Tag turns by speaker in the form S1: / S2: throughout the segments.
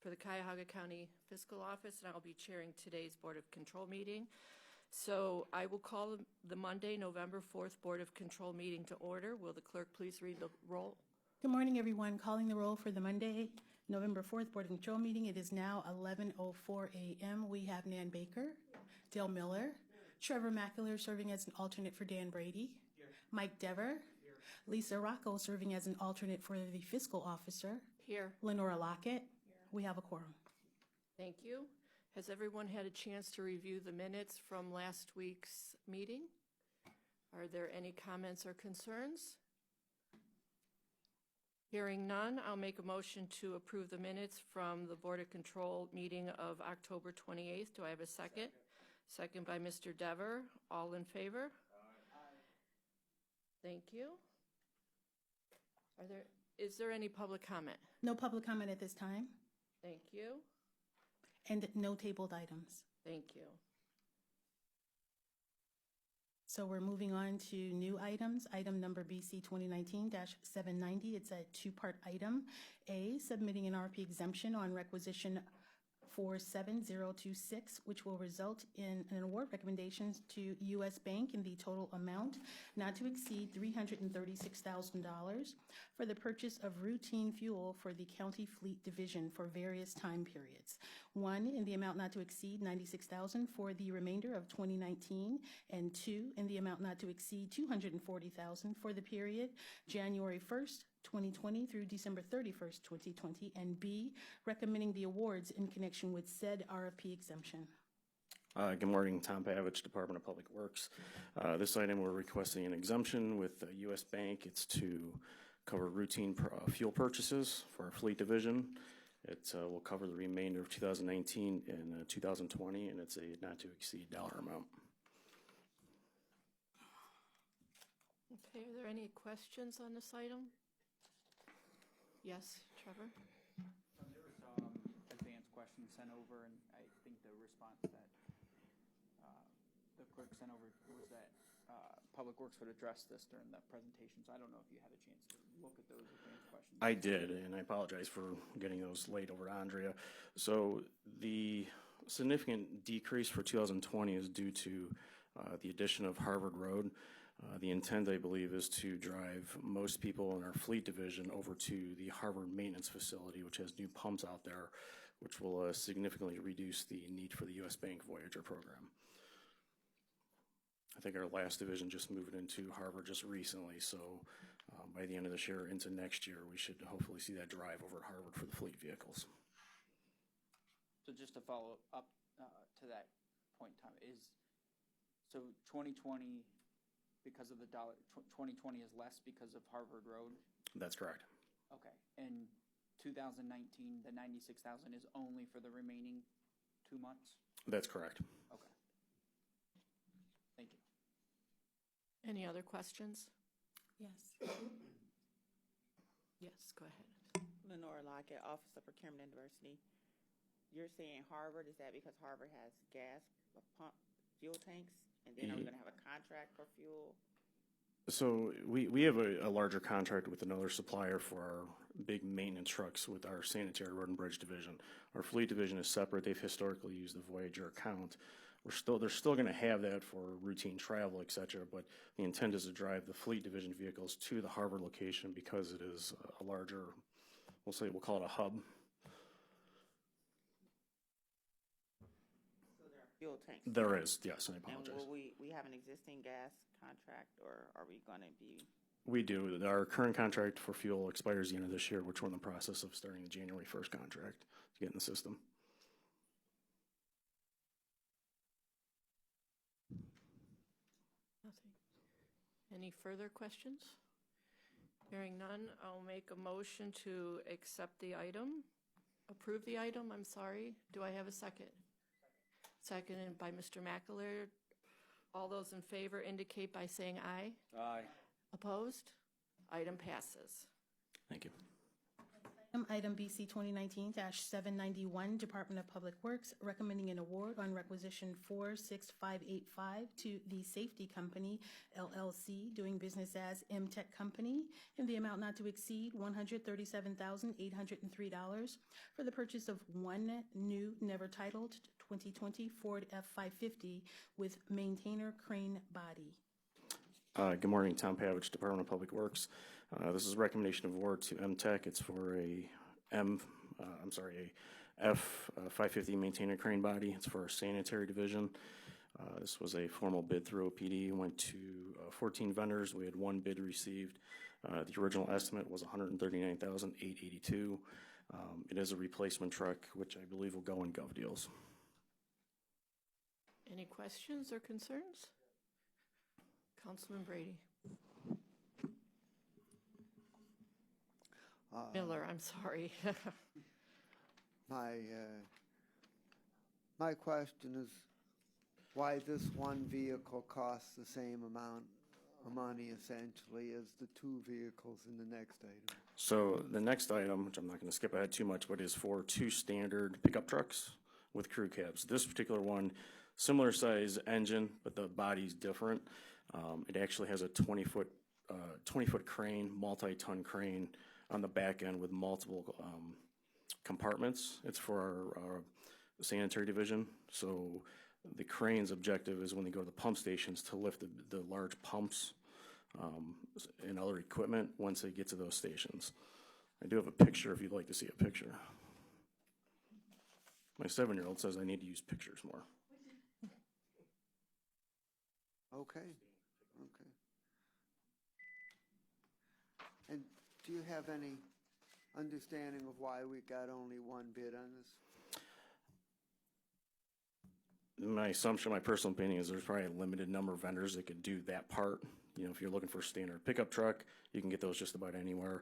S1: for the Cuyahoga County Fiscal Office, and I'll be chairing today's Board of Control meeting. So I will call the Monday, November 4th Board of Control meeting to order. Will the clerk please read the roll?
S2: Good morning, everyone. Calling the roll for the Monday, November 4th Board of Control meeting. It is now 11:04 a.m. We have Nan Baker, Dale Miller, Trevor Mackler serving as an alternate for Dan Brady, Mike Dever, Lisa Rocco serving as an alternate for the Fiscal Officer,
S1: Here.
S2: Lenora Lockett. We have a quorum.
S1: Thank you. Has everyone had a chance to review the minutes from last week's meeting? Are there any comments or concerns? Hearing none, I'll make a motion to approve the minutes from the Board of Control meeting of October 28th. Do I have a second? Second by Mr. Dever. All in favor? Aye. Thank you. Is there any public comment?
S2: No public comment at this time.
S1: Thank you.
S2: And no tabled items.
S1: Thank you.
S2: So we're moving on to new items. Item number BC 2019-790. It's a two-part item. A, submitting an RP exemption on requisition 47026, which will result in an award recommendation to U.S. Bank in the total amount not to exceed $336,000 for the purchase of routine fuel for the County Fleet Division for various time periods. One, in the amount not to exceed $96,000 for the remainder of 2019, and two, in the amount not to exceed $240,000 for the period January 1st, 2020 through December 31st, 2020, and B, recommending the awards in connection with said RFP exemption.
S3: Good morning, Tom Pavich, Department of Public Works. This item we're requesting an exemption with U.S. Bank. It's to cover routine fuel purchases for our fleet division. It will cover the remainder of 2019 and 2020, and it's a not to exceed dollar amount.
S1: Okay, are there any questions on this item? Yes, Trevor?
S4: There was some advanced questions sent over, and I think the response that the clerk sent over was that Public Works would address this during the presentation, so I don't know if you had a chance to look at those advanced questions.
S3: I did, and I apologize for getting those late over to Andrea. So the significant decrease for 2020 is due to the addition of Harvard Road. The intent, I believe, is to drive most people in our fleet division over to the Harvard Maintenance Facility, which has new pumps out there, which will significantly reduce the need for the U.S. Bank Voyager program. I think our last division just moved into Harvard just recently, so by the end of this year into next year, we should hopefully see that drive over to Harvard for the fleet vehicles.
S4: So just to follow up to that point, Tom, so 2020, because of the dollar, 2020 is less because of Harvard Road?
S3: That's correct.
S4: Okay, and 2019, the 96,000 is only for the remaining 2 months?
S3: That's correct.
S4: Okay. Thank you.
S1: Any other questions?
S2: Yes.
S1: Yes, go ahead.
S5: Lenora Lockett, Office of Procurement and Diversity. You're saying Harvard, is that because Harvard has gas pump fuel tanks? And then are we going to have a contract for fuel?
S3: So we have a larger contract with another supplier for our big maintenance trucks with our sanitary road and bridge division. Our fleet division is separate. They've historically used the Voyager account. They're still going to have that for routine travel, et cetera, but the intent is to drive the fleet division vehicles to the Harvard location because it is a larger, we'll call it a hub.
S5: Fuel tanks.
S3: There is, yes, and I apologize.
S5: And will we have an existing gas contract, or are we going to be?
S3: We do. Our current contract for fuel expires the end of this year, which we're in the process of starting the January 1st contract to get in the system.
S1: Nothing. Any further questions? Hearing none, I'll make a motion to accept the item, approve the item, I'm sorry. Do I have a second? Seconded by Mr. Mackler. All those in favor indicate by saying aye.
S4: Aye.
S1: Opposed? Item passes.
S3: Thank you.
S2: Next item Item BC 2019-791, Department of Public Works, recommending an award on requisition 46585 to the Safety Company, LLC, doing business as M-Tech Company, in the amount not to exceed $137,803 for the purchase of one new, never titled 2020 Ford F-550 with maintainer crane body.
S3: Good morning, Tom Pavich, Department of Public Works. This is a recommendation of award to M-Tech. It's for a F-550 maintainer crane body. It's for our sanitary division. This was a formal bid through OPD. Went to 14 vendors. We had one bid received. The original estimate was $139,882. It is a replacement truck, which I believe will go in Gov Deals.
S1: Any questions or concerns? Councilman Brady. Miller, I'm sorry.
S6: My question is why this one vehicle costs the same amount of money essentially as the two vehicles in the next item?
S3: So the next item, which I'm not going to skip ahead too much, but is for two standard pickup trucks with crew cabs. This particular one, similar size engine, but the body's different. It actually has a 20-foot crane, multi-ton crane on the back end with multiple compartments. It's for our sanitary division. So the crane's objective is when they go to the pump stations to lift the large pumps and other equipment once they get to those stations. I do have a picture if you'd like to see a picture. My 7-year-old says I need to use pictures more.
S6: Okay. And do you have any understanding of why we got only one bid on this?
S3: My assumption, my personal opinion, is there's probably a limited number of vendors that could do that part. You know, if you're looking for a standard pickup truck, you can get those just about anywhere.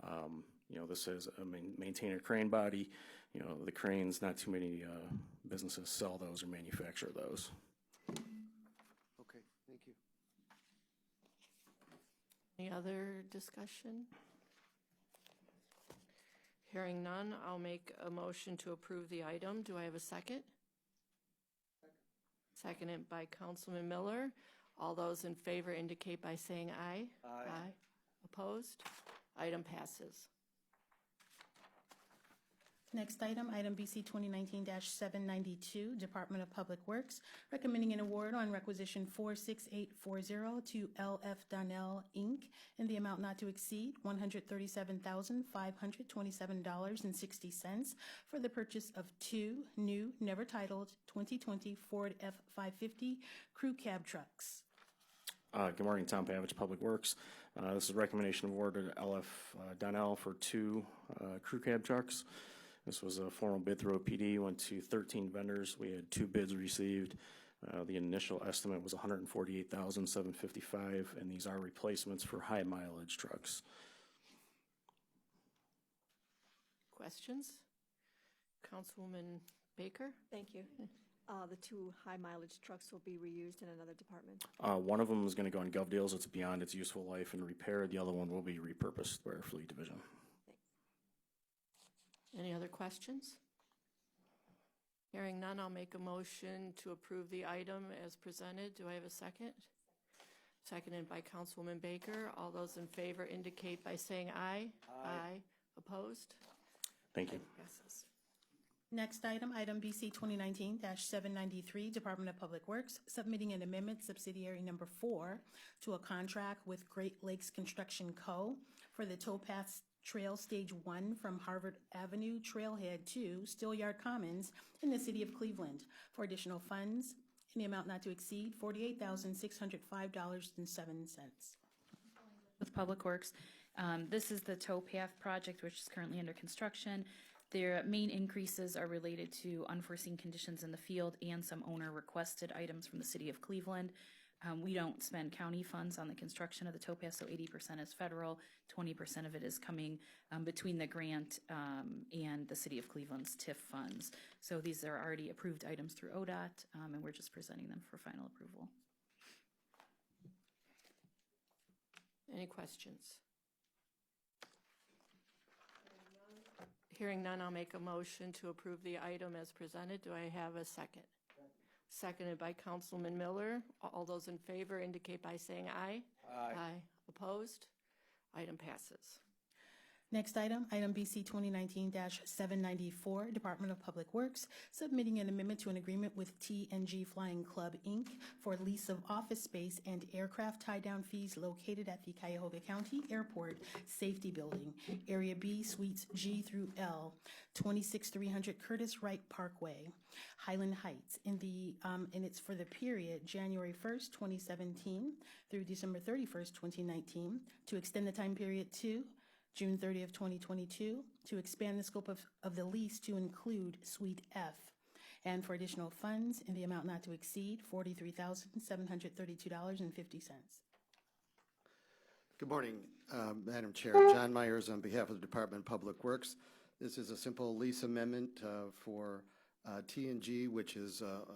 S3: You know, this is a maintainer crane body. You know, the cranes, not too many businesses sell those or manufacture those.
S6: Okay, thank you.
S1: Any other discussion? Hearing none, I'll make a motion to approve the item. Do I have a second? Seconded by Councilman Miller. All those in favor indicate by saying aye. Aye. Opposed? Item passes.
S2: Next item BC 2019-792, Department of Public Works, recommending an award on requisition 46840 to LF Donnell, Inc., in the amount not to exceed $137,527.60 for the purchase of two new, never titled 2020 Ford F-550 crew cab trucks.
S3: Good morning, Tom Pavich, Public Works. This is a recommendation of award to LF Donnell for two crew cab trucks. This was a formal bid through OPD, went to 13 vendors. We had two bids received. The initial estimate was $148,755, and these are replacements for high mileage trucks.
S1: Questions? Councilwoman Baker?
S7: Thank you. The two high mileage trucks will be reused in another department.
S3: One of them is going to go in Gov Deals. It's beyond its useful life and repair. The other one will be repurposed by our fleet division.
S1: Any other questions? Hearing none, I'll make a motion to approve the item as presented. Do I have a second? Seconded by Councilwoman Baker. All those in favor indicate by saying aye. Aye. Opposed?
S3: Thank you.
S1: Item passes.
S2: Next item BC 2019-793, Department of Public Works, submitting an amendment subsidiary number 4 to a contract with Great Lakes Construction Co. for the towpath Trail Stage 1 from Harvard Avenue Trailhead to Steelyard Commons in the city of Cleveland for additional funds in the amount not to exceed $48,605.07.
S8: With Public Works, this is the towpath project, which is currently under construction. Their main increases are related to unforeseen conditions in the field and some owner-requested items from the city of Cleveland. We don't spend county funds on the construction of the towpath, so 80% is federal, 20% of it is coming between the grant and the city of Cleveland's TIF funds. So these are already approved items through ODOT, and we're just presenting them for final approval.
S1: Any questions? Hearing none, I'll make a motion to approve the item as presented. Do I have a second? Seconded by Councilman Miller. All those in favor indicate by saying aye. Aye. Opposed? Item passes.
S2: Next item, item BC 2019-794, Department of Public Works, submitting an amendment to an agreement with T&G Flying Club, Inc. for lease of office space and aircraft tie-down fees located at the Cuyahoga County Airport Safety Building, Area B, Suites G through L, 26300 Curtis Wright Parkway, Highland Heights, and it's for the period January 1st, 2017 through December 31st, 2019, to extend the time period to June 30th, 2022, to expand the scope of the lease to include Suite F, and for additional funds in the amount not to exceed $43,732.50.
S9: Good morning, Madam Chair. John Myers on behalf of the Department of Public Works. This is a simple lease amendment for T&G, which is a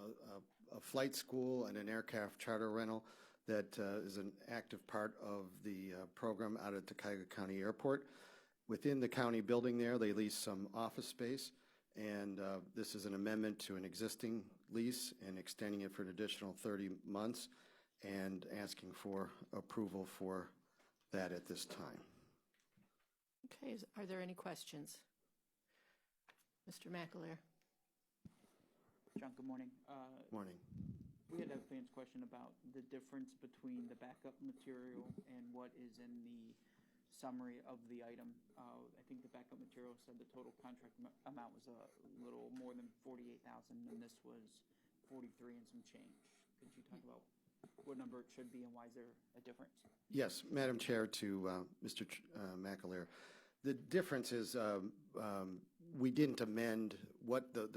S9: flight school and an aircraft charter rental that is an active part of the program out at the Cuyahoga County Airport. Within the county building there, they lease some office space, and this is an amendment to an existing lease and extending it for an additional 30 months and asking for approval for that at this time.
S1: Okay, are there any questions? Mr. McAleer.
S4: John, good morning.
S9: Morning.
S4: We had a fan's question about the difference between the backup material and what is in the summary of the item. I think the backup material said the total contract amount was a little more than $48,000, and this was 43 and some change. Could you talk about what number it should be and why is there a difference?
S9: Yes, Madam Chair, to Mr. McAleer. The difference is we didn't amend what the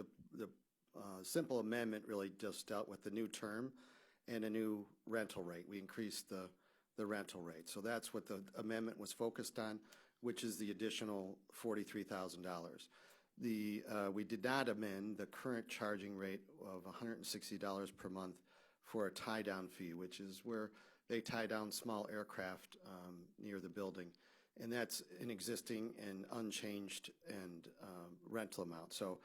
S9: simple amendment really just dealt with the new term and a new rental rate. We increased the rental rate. So that's what the amendment was focused on, which is the additional $43,000. We did not amend the current charging rate of $160 per month for a tie-down fee, which is where they tie down small aircraft near the building. And that's an existing and unchanged and rental amount. So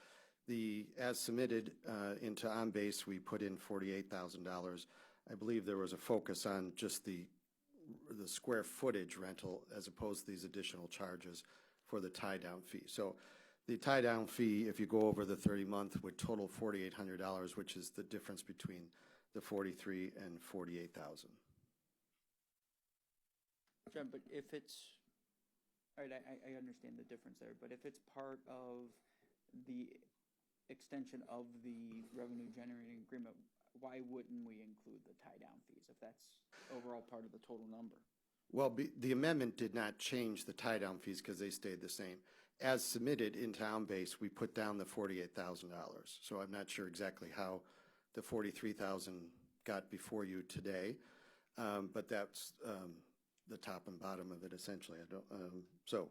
S9: as submitted into OnBase, we put in $48,000. I believe there was a focus on just the square footage rental as opposed to these additional charges for the tie-down fee. So the tie-down fee, if you go over the 30-month, would total $4,800, which is the difference between the $43,000 and $48,000.
S4: John, but if it's, all right, I understand the difference there, but if it's part of the extension of the revenue generating agreement, why wouldn't we include the tie-down fees if that's overall part of the total number?
S9: Well, the amendment did not change the tie-down fees because they stayed the same. As submitted into OnBase, we put down the $48,000. So I'm not sure exactly how the $43,000 got before you today, but that's the top and bottom of it essentially. So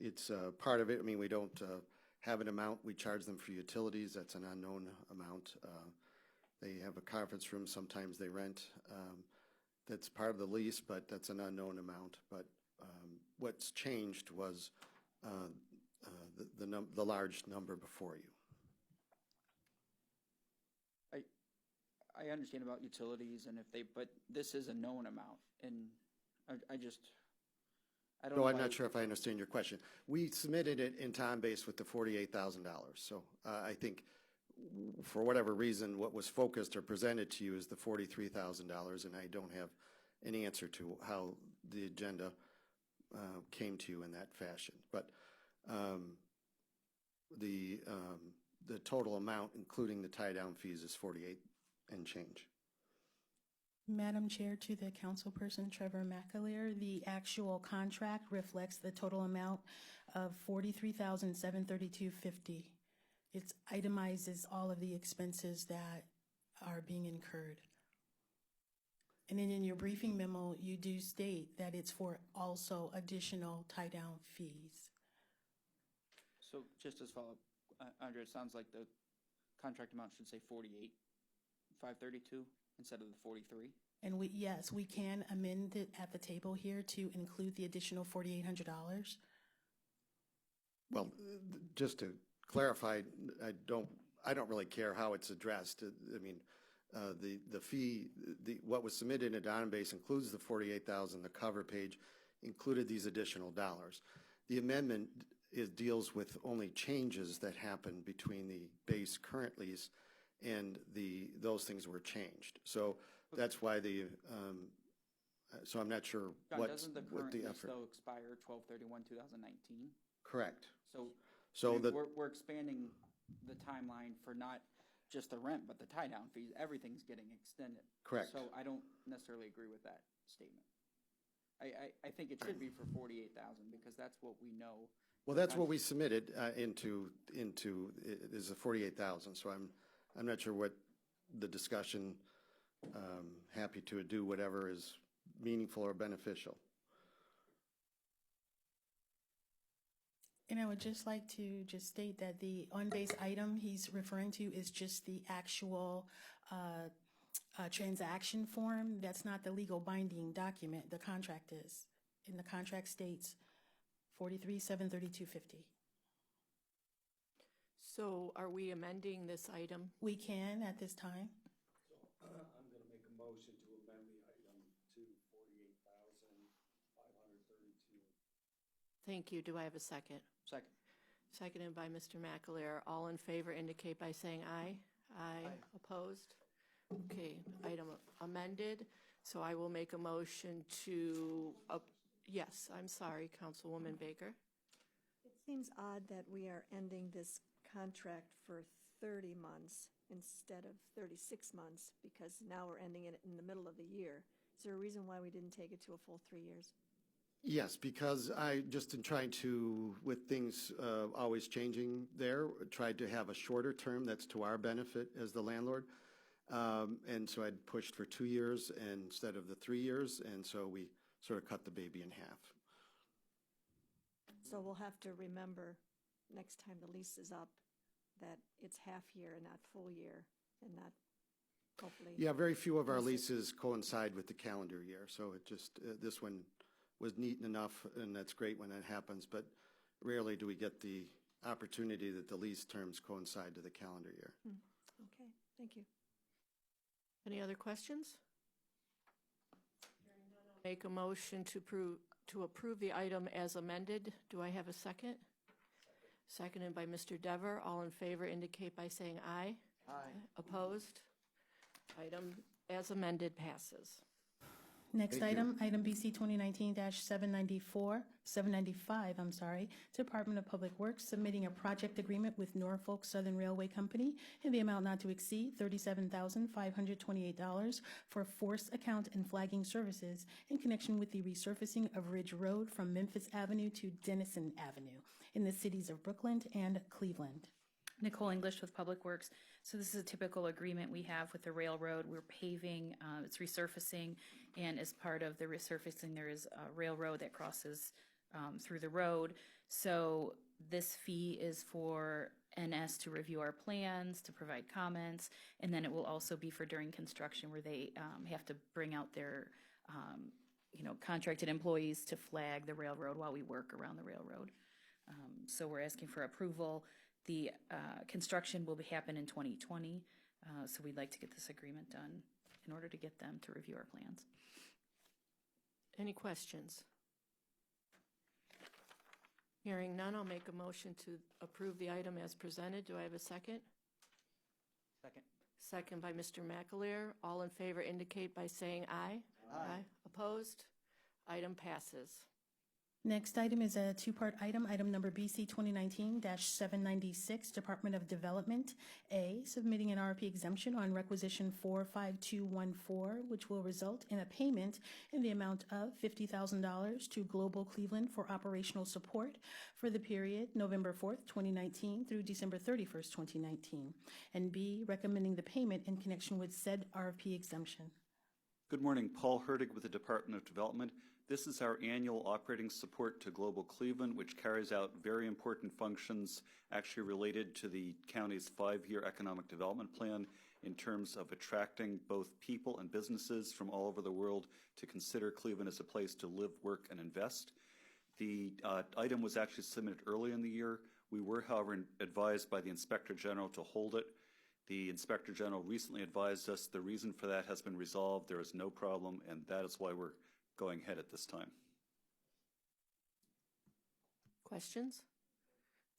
S9: it's part of it. I mean, we don't have an amount. We charge them for utilities. That's an unknown amount. They have a conference room. Sometimes they rent. That's part of the lease, but that's an unknown amount. But what's changed was the large number before you.
S4: I understand about utilities and but this is a known amount, and I don't know.
S9: I'm not sure if I understand your question. We submitted it into OnBase with the $48,000. So I think for whatever reason, what was focused or presented to you is the $43,000, and I don't have an answer to how the agenda came to you in that fashion. But the total amount, including the tie-down fees, is $48,000 and change.
S2: Madam Chair, to the councilperson Trevor McAleer, the actual contract reflects the total amount of $43,732.50. It itemizes all of the expenses that are being incurred. And then in your briefing memo, you do state that it's for also additional tie-down fees.
S4: So just as follow-up, Andrea, it sounds like the contract amount should say $48,532 instead of the $43.
S2: And yes, we can amend it at the table here to include the additional $4,800.
S9: Well, just to clarify, I don't really care how it's addressed. I mean, the fee, what was submitted in a database includes the 48,000, the cover page included these additional dollars. The amendment deals with only changes that happen between the base current lease and those things were changed. So that's why so I'm not sure
S4: John,
S9: what
S4: doesn't the
S9: what
S4: current
S9: the
S4: lease
S9: effort.
S4: though expire 12/31/2019?
S9: Correct.
S4: So
S9: So
S4: we're expanding the timeline for not just the rent, but the tie-down fees. Everything's getting extended.
S9: Correct.
S4: So I don't necessarily agree with that statement. I think it should be for 48,000 because that's what we know.
S9: Well, that's what we submitted into is the 48,000. So I'm not sure what the discussion. Happy to do whatever is meaningful or beneficial.
S2: And I would just like to just state that the on-base item he's referring to is just the actual transaction form. That's not the legal binding document. The contract is. And the contract states 43,732.50.
S1: So are we amending this item?
S2: We can at this time.
S10: I'm going to make a motion to amend the item to 48,532.
S1: Thank you. Do I have a second?
S4: Second.
S1: Seconded by Mr. McAleer. All in favor indicate by saying aye. Aye. Opposed? Okay, item amended. So I will make a motion to, yes, I'm sorry, Councilwoman Baker.
S7: It seems odd that we are ending this contract for 30 months instead of 36 months because now we're ending it in the middle of the year. Is there a reason why we didn't take it to a full 3 years?
S9: Yes, because I just in trying to, with things always changing there, tried to have a shorter term that's to our benefit as the landlord. And so I'd pushed for 2 years instead of the 3 years, and so we sort of cut the baby in half.
S7: So we'll have to remember next time the lease is up that it's half year and not full year and not hopefully.
S9: Yeah, very few of our leases coincide with the calendar year, so it just, this one was neat enough, and that's great when that happens, but rarely do we get the opportunity that the lease terms coincide to the calendar year.
S7: Okay, thank you.
S1: Any other questions? Make a motion to approve the item as amended. Do I have a second? Seconded by Mr. Dever. All in favor indicate by saying aye.
S6: Aye.
S1: Opposed? Item as amended passes.
S2: Next
S9: Thank you.
S2: item BC 2019-795, Department of Public Works submitting a project agreement with Norfolk Southern Railway Company in the amount not to exceed $37,528 for force account and flagging services in connection with the resurfacing of Ridge Road from Memphis Avenue to Denison Avenue in the cities of Brooklyn and Cleveland.
S8: Nicole English with Public Works. So this is a typical agreement we have with the railroad. We're paving, it's resurfacing, and as part of the resurfacing, there is a railroad that crosses through the road. So this fee is for NS to review our plans, to provide comments, and then it will also be for during construction where they have to bring out their contracted employees to flag the railroad while we work around the railroad. So we're asking for approval. The construction will happen in 2020, so we'd like to get this agreement done in order to get them to review our plans.
S1: Any questions? Hearing none, I'll make a motion to approve the item as presented. Do I have a second?
S4: Second.
S1: Second by Mr. McAleer. All in favor indicate by saying aye. Aye. Opposed? Item passes.
S2: Next item is a two-part item, item number BC 2019-796, Department of Development. A, submitting an RFP exemption on requisition 45214, which will result in a payment in the amount of $50,000 to Global Cleveland for operational support for the period November 4th, 2019 through December 31st, 2019. And B, recommending the payment in connection with said RFP exemption.
S11: Good morning, Paul Hertig with the Department of Development. This is our annual operating support to Global Cleveland, which carries out very important functions actually related to the county's 5-year economic development plan in terms of attracting both people and businesses from all over the world to consider Cleveland as a place to live, work, and invest. The item was actually submitted early in the year. We were, however, advised by the Inspector General to hold it. The Inspector General recently advised us the reason for that has been resolved. There is no problem, and that is why we're going ahead at this time.
S1: Questions?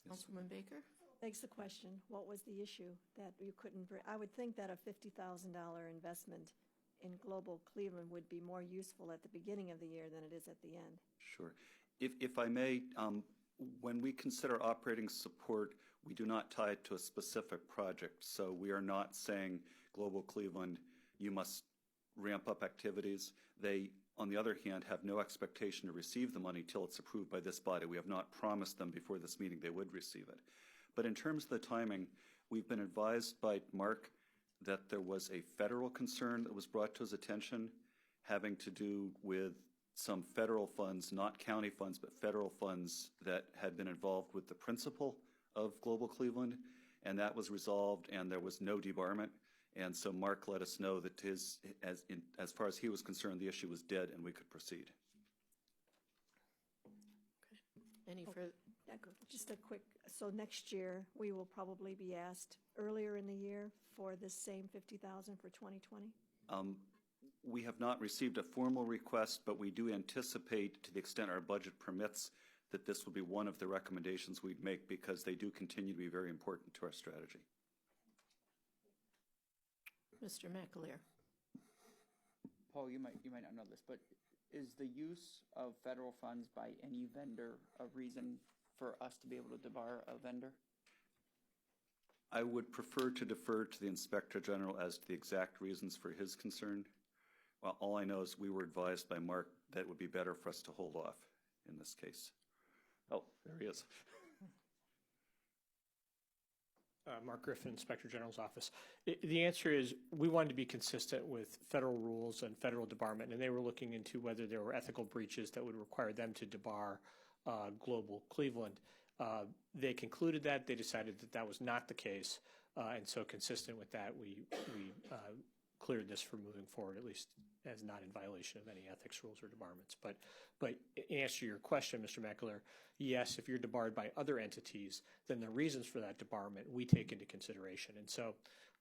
S1: Councilwoman Baker?
S7: Begs the question, what was the issue that you couldn't bring? I would think that a $50,000 investment in Global Cleveland would be more useful at the beginning of the year than it is at the end.
S11: Sure. If I may, when we consider operating support, we do not tie it to a specific project. So we are not saying, Global Cleveland, you must ramp up activities. They, on the other hand, have no expectation to receive the money till it's approved by this body. We have not promised them before this meeting they would receive it. But in terms of the timing, we've been advised by Mark that there was a federal concern that was brought to his attention having to do with some federal funds, not county funds, but federal funds that had been involved with the principal of Global Cleveland, and that was resolved, and there was no debarment. And so Mark let us know that as far as he was concerned, the issue was dead, and we could proceed.
S1: Any further?
S7: Just a quick, so next year, we will probably be asked earlier in the year for this same $50,000 for 2020?
S11: We have not received a formal request, but we do anticipate, to the extent our budget permits, that this will be one of the recommendations we'd make because they do continue to be very important to our strategy.
S1: Mr. McAleer.
S4: Paul, you might not know this, but is the use of federal funds by any vendor a reason for us to be able to debar a vendor?
S11: I would prefer to defer to the Inspector General as to the exact reasons for his concern. Well, all I know is we were advised by Mark that it would be better for us to hold off in this case. Oh, there he is.
S12: Mark Griffin, Inspector General's office. The answer is we wanted to be consistent with federal rules and federal debarment, and they were looking into whether there were ethical breaches that would require them to debar Global Cleveland. They concluded that. They decided that that was not the case, and so consistent with that, we cleared this for moving forward, at least as not in violation of any ethics rules or debarments. But in answer to your question, Mr. McAleer, yes, if you're debarred by other entities, then the reasons for that debarment we take into consideration. And so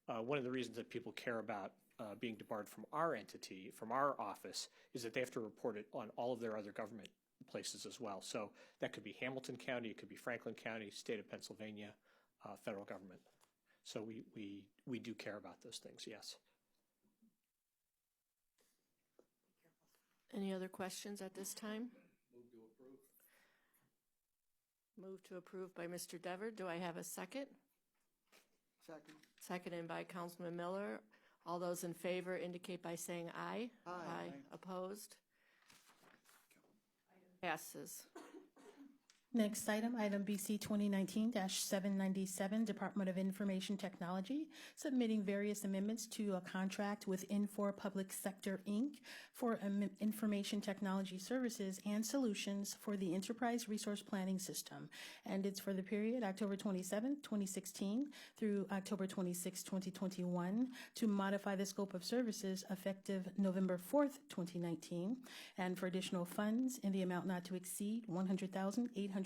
S12: one of the reasons that people care about being debarred from our entity, from our office, is that they have to report it on all of their other government places as well. So that could be Hamilton County, it could be Franklin County, state of Pennsylvania, federal government. So we do care about those things, yes.
S1: Any other questions at this time? Move to approve. Move to approve by Mr. Dever. Do I have a second?
S6: Second.
S1: Seconded by Councilman Miller. All those in favor indicate by saying aye.
S6: Aye.
S1: Aye. Opposed? Passes.
S2: Next item, item BC 2019-797, Department of Information Technology, submitting various amendments to a contract with Infor Public Sector, Inc. for information technology services and solutions for the Enterprise Resource Planning System. And it's for the period October 27, 2016 through October 26, 2021 to modify the scope of services effective November 4th, 2019, and for additional funds in the amount not to exceed $100,800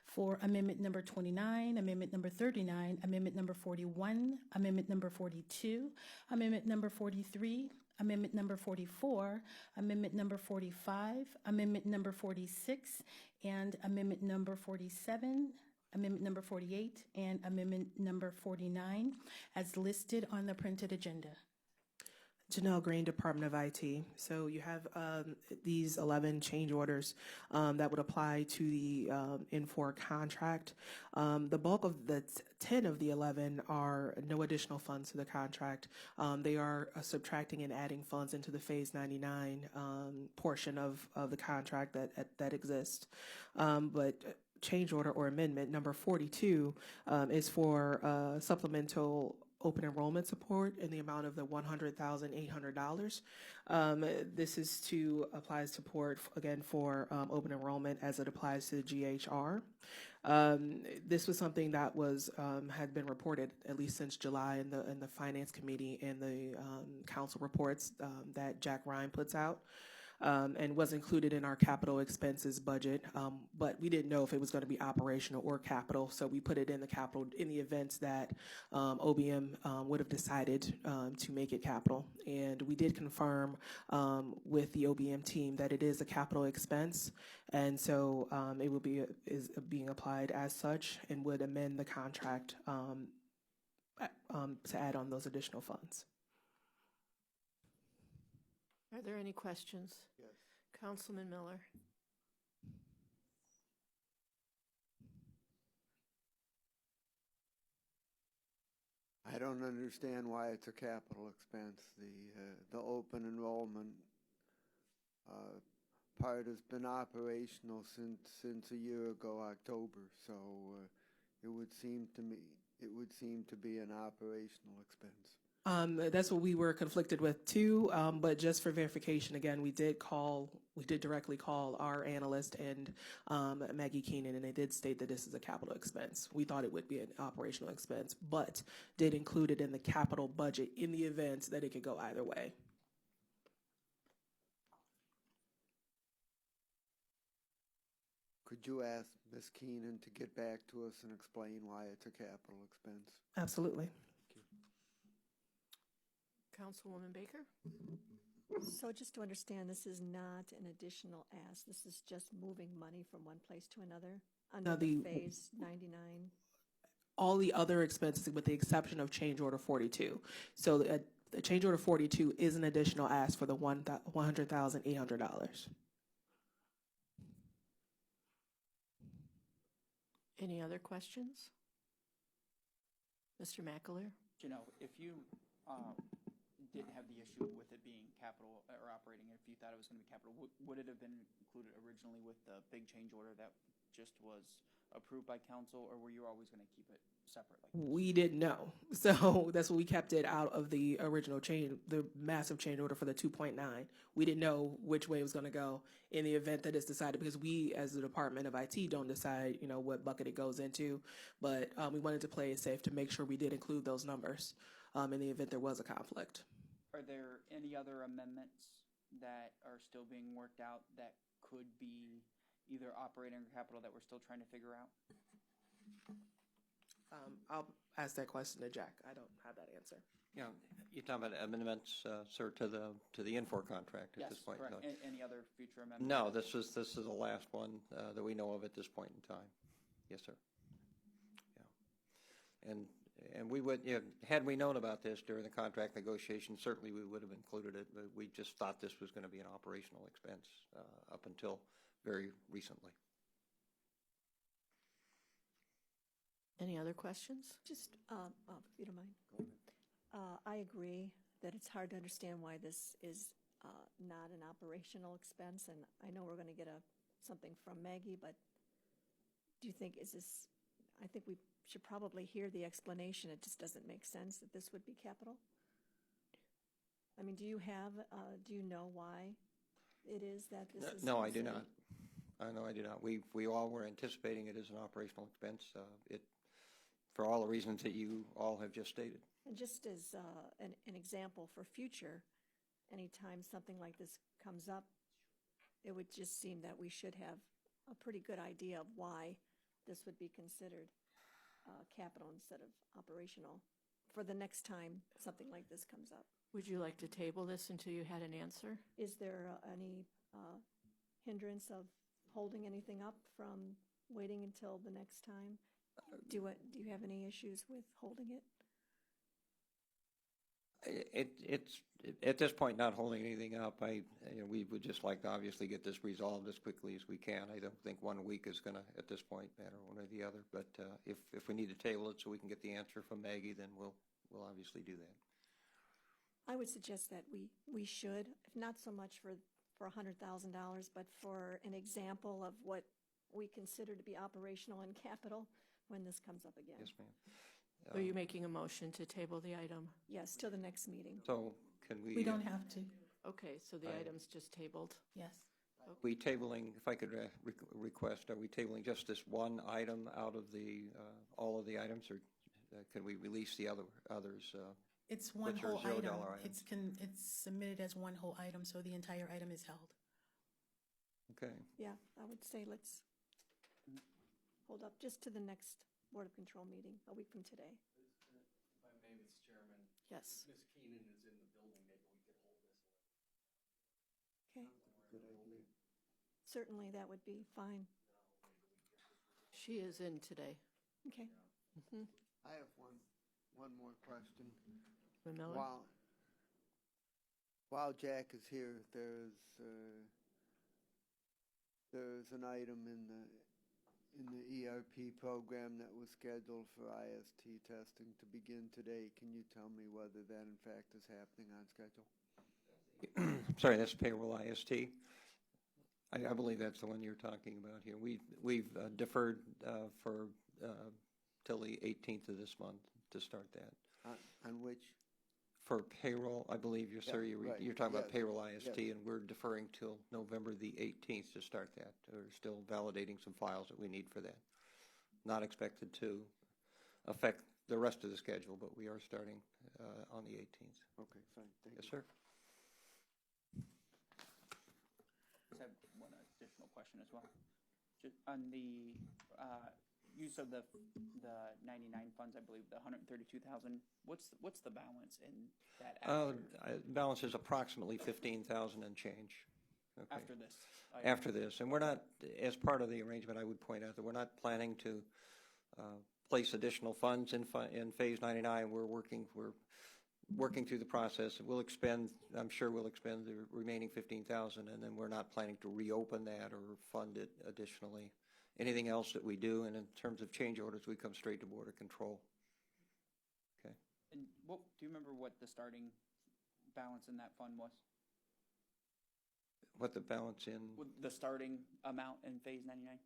S2: for Amendment number 29, Amendment number 39, Amendment number 41, Amendment number 42, Amendment number 43, Amendment number 44, Amendment number 45, Amendment number 46, and Amendment number 47, Amendment number 48, and Amendment number 49 as listed on the printed agenda.
S13: Janelle Green, Department of IT. So you have these 11 change orders that would apply to the Infor contract. The bulk of the 10 of the 11 are no additional funds to the contract. They are subtracting and adding funds into the Phase 99 portion of the contract that exists. But change order or amendment number 42 is for supplemental open enrollment support in the amount of the $100,800. This is to apply support again for open enrollment as it applies to the GHR. This was something that was had been reported at least since July in the Finance Committee and the council reports that Jack Ryan puts out. and was included in our capital expenses budget, but we didn't know if it was going to be operational or capital, so we put it in the capital in the events that OBM would have decided to make it capital. And we did confirm with the OBM team that it is a capital expense, and so it will be is being applied as such and would amend the contract to add on those additional funds.
S1: Are there any questions?
S6: Yes.
S1: Councilman Miller.
S6: I don't understand why it's a capital expense. The open enrollment part has been operational since a year ago, October. So it would seem to be an operational expense.
S13: That's what we were conflicted with too, but just for verification, again, we did directly call our analyst and Maggie Keenan, and they did state that this is a capital expense. We thought it would be an operational expense, but did include it in the capital budget in the event that it could go either way.
S6: Could you ask Ms. Keenan to get back to us and explain why it's a capital expense?
S13: Absolutely.
S1: Councilwoman Baker?
S7: So just to understand, this is not an additional ask. This is just moving money from one place to another under the phase 99?
S13: All the other expenses with the exception of change order 42. So the change order 42 is an additional ask for the $100,800.
S1: Any other questions? Mr. McAleer?
S4: If you didn't have the issue with it being capital or operating, if you thought it was going to be capital, would it have been included originally with the big change order that just was approved by council, or were you always going to keep it separate?
S13: We didn't know. So that's what we kept it out of the original change, the massive change order for the 2.9. We didn't know which way it was going to go in the event that it's decided, because we as the Department of IT don't decide, what bucket it goes into. But we wanted to play it safe to make sure we did include those numbers in the event there was a conflict.
S4: Are there any other amendments that are still being worked out that could be either operating or capital that we're still trying to figure out?
S13: I'll ask that question to Jack. I don't have that answer.
S14: Yeah, you're talking about amendments, sir, to the Infor contract at this point.
S4: Yes, correct. Any other future amendments?
S14: No, this is the last one that we know of at this point in time. Yes, sir. Yeah, and we would, had we known about this during the contract negotiation, certainly we would have included it. But we just thought this was going to be an operational expense up until very recently.
S1: Any other questions?
S7: Just, if you don't mind. I agree that it's hard to understand why this is not an operational expense, and I know we're going to get something from Maggie, but do you think I think we should probably hear the explanation. It just doesn't make sense that this would be capital. I mean, do you know why it is that this is?
S14: No, I do not. No, I do not. We all were anticipating it as an operational expense. For all the reasons that you all have just stated.
S7: And just as an example for future, anytime something like this comes up, it would just seem that we should have a pretty good idea of why this would be considered capital instead of operational for the next time something like this comes up.
S1: Would you like to table this until you had an answer?
S7: Is there any hindrance of holding anything up from waiting until the next time? Do you have any issues with holding it?
S14: It's at this point not holding anything up. We would just like to obviously get this resolved as quickly as we can. I don't think 1 week is going to, at this point, matter one or the other. But if we need to table it so we can get the answer from Maggie, then we'll obviously do that.
S7: I would suggest that we should, if not so much for $100,000, but for an example of what we consider to be operational and capital when this comes up again.
S14: Yes, ma'am.
S1: Are you making a motion to table the item?
S7: Yes, till the next meeting.
S14: So can we?
S2: We don't have to.
S1: Okay, so the item's just tabled?
S2: Yes.
S14: We tabling, if I could request, are we tabling just this one item out of the all of the items, or can we release the others?
S2: It's one
S14: which are
S2: whole
S14: $0
S2: item.
S14: items?
S2: It's submitted as one whole item, so the entire item is held.
S14: Okay.
S7: Yeah, I would say let's hold up just to the next Board of Control meeting, a week from today.
S10: If I may, Mr. Chairman.
S1: Yes.
S10: Ms. Keenan is in the building, maybe we could hold this.
S7: Okay,
S6: Good idea.
S7: certainly that would be fine.
S1: She is in today.
S7: Okay.
S6: I have one more question.
S1: Miller?
S6: While Jack is here, there's an item in the ERP program that was scheduled for IST testing to begin today. Can you tell me whether that in fact is happening on schedule?
S14: Sorry, that's payroll IST. I believe that's the one you're talking about here. We've deferred for till the 18th of this month to start that.
S6: On which?
S14: For payroll, I believe you're
S6: right.
S14: you're talking about
S6: Yes.
S14: payroll IST,
S6: Yes.
S14: and we're deferring till November the 18th to start that. We're still validating some files that we need for that. Not expected to affect the rest of the schedule, but we are starting on the 18th.
S6: Okay, fine. Thank
S14: Yes,
S6: you.
S14: sir.
S4: I have one additional question as well. Just on the use of the 99 funds, I believe the 132,000. What's the balance in that
S14: Balance is approximately 15,000 and change. Okay.
S4: after this?
S14: After this, and we're not, as part of the arrangement, I would point out that we're not planning to place additional funds in Phase 99. We're working through the process. I'm sure we'll expend the remaining 15,000, and then we're not planning to reopen that or fund it additionally. Anything else that we do, and in terms of change orders, we come straight to Board of Control. Okay.
S4: And do you remember what the starting balance in that fund was?
S14: What the balance in?
S4: The starting amount in Phase 99?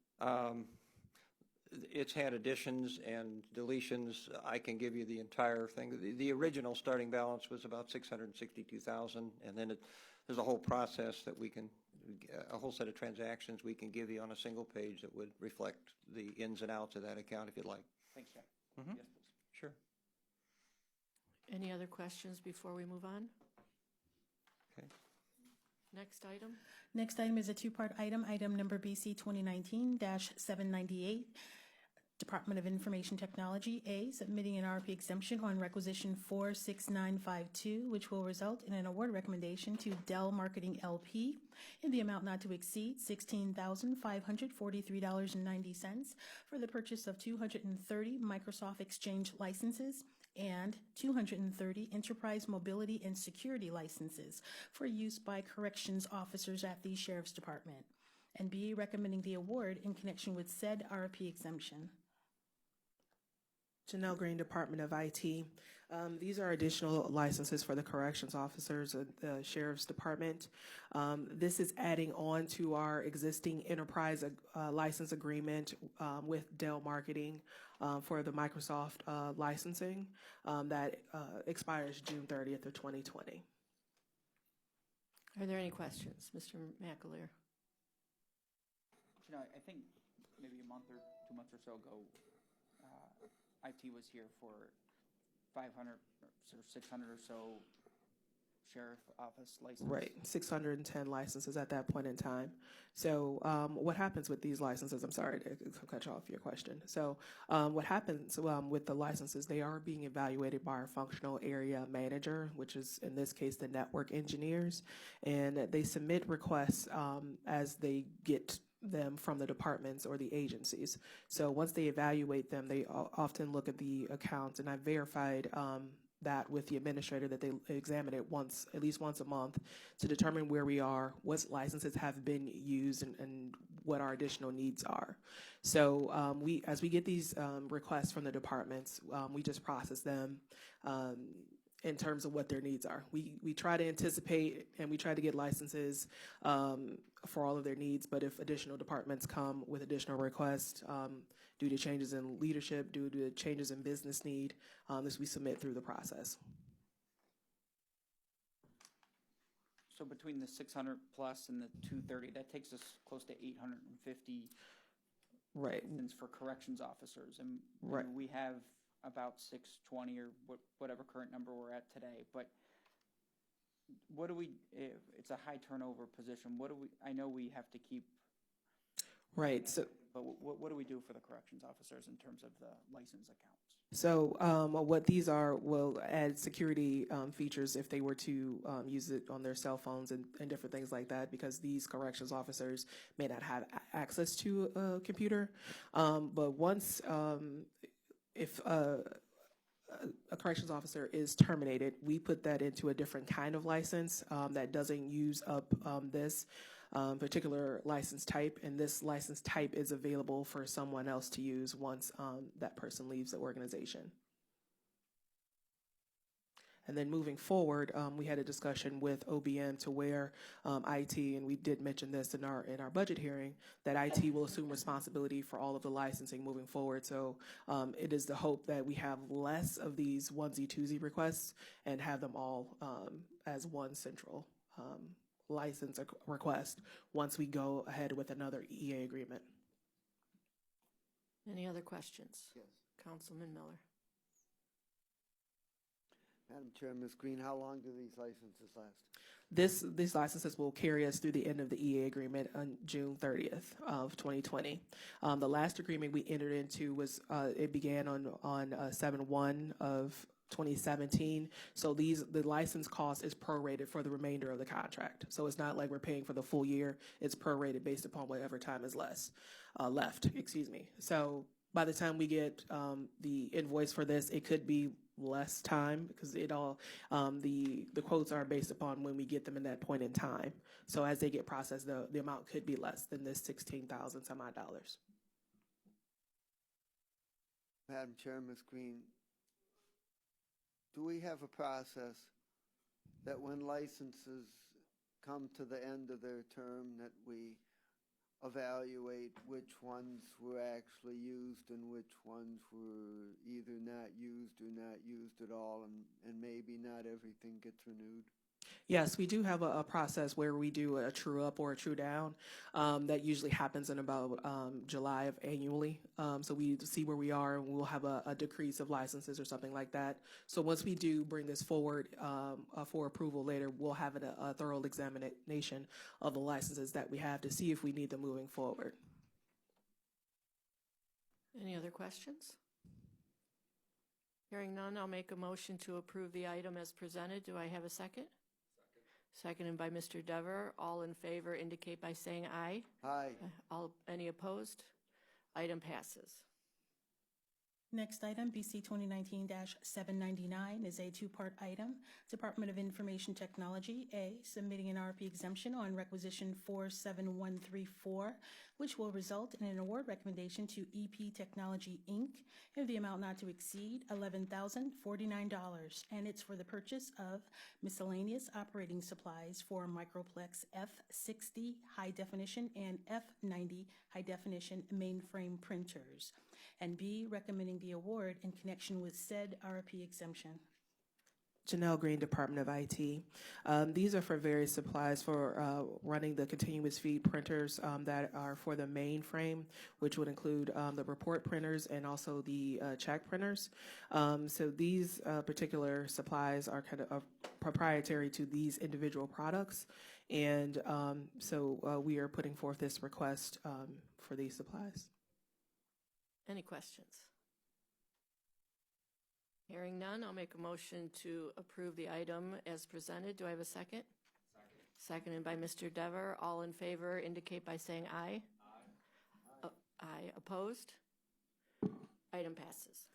S14: It's had additions and deletions. I can give you the entire thing. The original starting balance was about 662,000, and then there's a whole process that we can, a whole set of transactions we can give you on a single page that would reflect the ins and outs of that account if you'd like.
S4: Thanks, Jack.
S14: Mm-hmm.
S4: Yes, please.
S14: Sure.
S1: Any other questions before we move on?
S14: Okay.
S1: Next item?
S2: Next item is a two-part item, item number BC 2019-798. Department of Information Technology, A, submitting an RFP exemption on requisition 46952, which will result in an award recommendation to Dell Marketing LP in the amount not to exceed $16,543.90 for the purchase of 230 Microsoft Exchange licenses and 230 Enterprise Mobility and Security licenses for use by corrections officers at the Sheriff's Department. And B, recommending the award in connection with said RFP exemption.
S13: Janelle Green, Department of IT. These are additional licenses for the corrections officers at the Sheriff's Department. This is adding on to our existing enterprise license agreement with Dell Marketing for the Microsoft licensing that expires June 30th of 2020.
S1: Are there any questions? Mr. McAleer?
S4: You know, I think maybe a month or 2 months or so ago, IT was here for 500 or sort of 600 or so sheriff office licenses.
S13: Right, 610 licenses at that point in time. So what happens with these licenses? I'm sorry to cut you off your question. So what happens with the licenses, they are being evaluated by our functional area manager, which is in this case the network engineers, and they submit requests as they get them from the departments or the agencies. So once they evaluate them, they often look at the accounts, and I verified that with the administrator that they examine it at least once a month to determine where we are, what licenses have been used, and what our additional needs are. So as we get these requests from the departments, we just process them in terms of what their needs are. We try to anticipate and we try to get licenses for all of their needs, but if additional departments come with additional requests due to changes in leadership, due to changes in business need, this we submit through the process.
S4: So between the 600 plus and the 230, that takes us close to 850
S13: right
S4: for corrections officers. And
S13: right.
S4: we have about 620 or whatever current number we're at today. But what do we, it's a high turnover position. I know we have to keep
S13: Right. So,
S4: But what do we do for the corrections officers in terms of the license accounts?
S13: So what these are will add security features if they were to use it on their cell phones and different things like that, because these corrections officers may not have access to a computer. But once, if a corrections officer is terminated, we put that into a different kind of license that doesn't use up this particular license type, and this license type is available for someone else to use once that person leaves the organization. And then moving forward, we had a discussion with OBM to where IT, and we did mention this in our budget hearing, that IT will assume responsibility for all of the licensing moving forward. So it is the hope that we have less of these onesie twosie requests and have them all as one central license request once we go ahead with another EA agreement.
S1: Any other questions?
S6: Yes.
S1: Councilman Miller.
S6: Madam Chair, Ms. Green, how long do these licenses last?
S13: These licenses will carry us through the end of the EA agreement on June 30th of 2020. The last agreement we entered into was, it began on 7/1 of 2017. So the license cost is prorated for the remainder of the contract. So it's not like we're paying for the full year. It's prorated based upon whatever time is left. So by the time we get the invoice for this, it could be less time, because it all the quotes are based upon when we get them in that point in time. So as they get processed, the amount could be less than this $16,000 some odd dollars.
S6: Madam Chair, Ms. Green, do we have a process that when licenses come to the end of their term, that we evaluate which ones were actually used and which ones were either not used or not used at all, and maybe not everything gets renewed?
S13: Yes, we do have a process where we do a true up or a true down. That usually happens in about July of annually. So we see where we are, and we'll have a decrease of licenses or something like that. So once we do bring this forward for approval later, we'll have a thorough examination of the licenses that we have to see if we need them moving forward.
S1: Any other questions? Hearing none, I'll make a motion to approve the item as presented. Do I have a second? Seconded by Mr. Dever. All in favor indicate by saying aye.
S6: Aye.
S1: Any opposed? Item passes.
S2: Next item, BC 2019-799, is a two-part item. Department of Information Technology, A, submitting an RFP exemption on requisition 47134, which will result in an award recommendation to EP Technology, Inc. in the amount not to exceed $11,049, and it's for the purchase of miscellaneous operating supplies for Microplex F60 high definition and F90 high definition mainframe printers. And B, recommending the award in connection with said RFP exemption.
S13: Janelle Green, Department of IT. These are for various supplies for running the continuous feed printers that are for the mainframe, which would include the report printers and also the check printers. So these particular supplies are kind of proprietary to these individual products. And so we are putting forth this request for these supplies.
S1: Any questions? Hearing none, I'll make a motion to approve the item as presented. Do I have a second? Seconded by Mr. Dever. All in favor indicate by saying aye. Aye. Aye. Opposed? Item passes.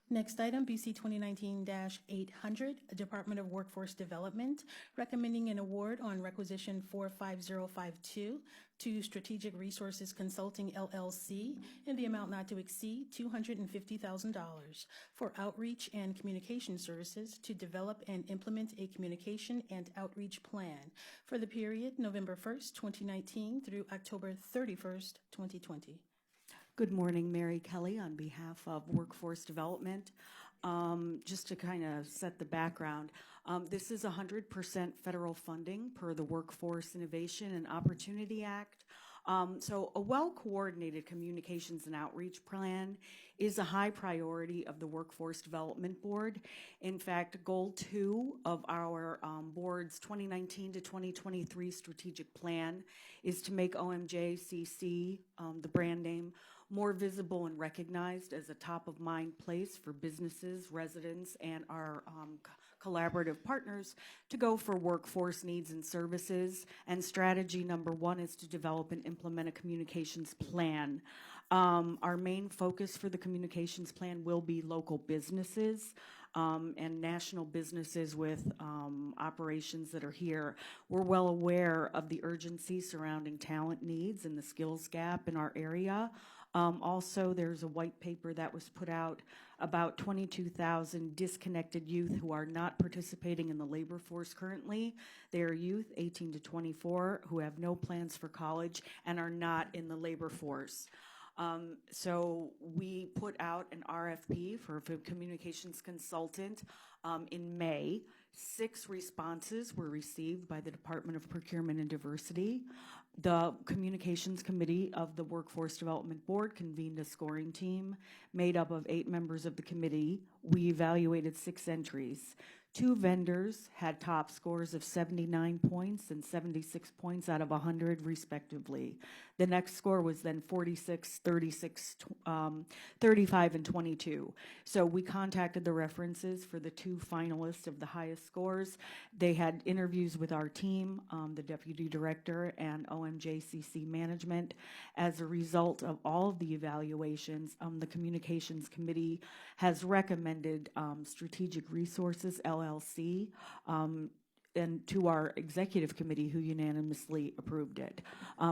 S2: Next item, BC 2019-800, Department of Workforce Development, recommending an award on requisition 45052 to Strategic Resources Consulting, LLC, in the amount not to exceed $250,000 for outreach and communication services to develop and implement a communication and outreach plan for the period November 1st, 2019 through October 31st, 2020.
S15: Good morning, Mary Kelly on behalf of Workforce Development. Just to kind of set the background, this is 100% federal funding per the Workforce Innovation and Opportunity Act. So a well-coordinated communications and outreach plan is a high priority of the Workforce Development Board. In fact, goal 2 of our board's 2019 to 2023 strategic plan is to make OMJCC, the brand name, more visible and recognized as a top-of-mind place for businesses, residents, and our collaborative partners to go for workforce needs and services. And strategy number 1 is to develop and implement a communications plan. Our main focus for the communications plan will be local businesses and national businesses with operations that are here. We're well aware of the urgency surrounding talent needs and the skills gap in our area. Also, there's a white paper that was put out about 22,000 disconnected youth who are not participating in the labor force currently. They are youth 18 to 24 who have no plans for college and are not in the labor force. So we put out an RFP for a communications consultant in May. 6 responses were received by the Department of Procurement and Diversity. The Communications Committee of the Workforce Development Board convened a scoring team made up of 8 members of the committee. We evaluated 6 entries. 2 vendors had top scores of 79 points and 76 points out of 100, respectively. The next score was then 46, 36, 35, and 22. So we contacted the references for the 2 finalists of the highest scores. They had interviews with our team, the deputy director and OMJCC management. As a result of all of the evaluations, the Communications Committee has recommended Strategic Resources, LLC, and to our executive committee, who unanimously approved it.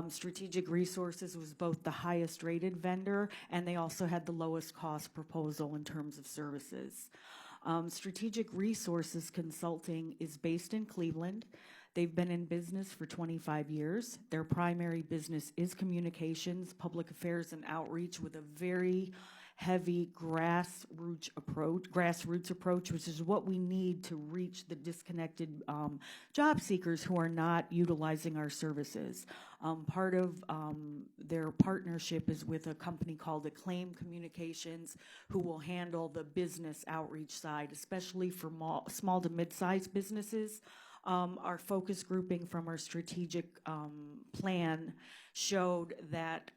S15: Strategic Resources was both the highest rated vendor, and they also had the lowest cost proposal in terms of services. Strategic Resources Consulting is based in Cleveland. They've been in business for 25 years. Their primary business is communications, public affairs, and outreach with a very heavy grassroots approach, which is what we need to reach the disconnected job seekers who are not utilizing our services. Part of their partnership is with a company called Acclaim Communications, who will handle the business outreach side, especially for small to mid-sized businesses. Our focus grouping from our strategic plan showed that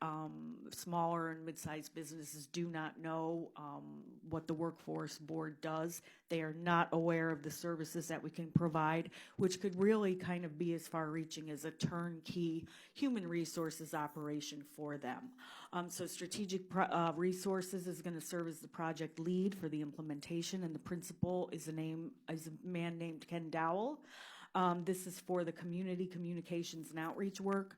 S15: smaller and mid-sized businesses do not know what the Workforce Board does. They are not aware of the services that we can provide, which could really kind of be as far-reaching as a turnkey human resources operation for them. So Strategic Resources is going to serve as the project lead for the implementation, and the principal is a man named Ken Dowell. This is for the community communications and outreach work.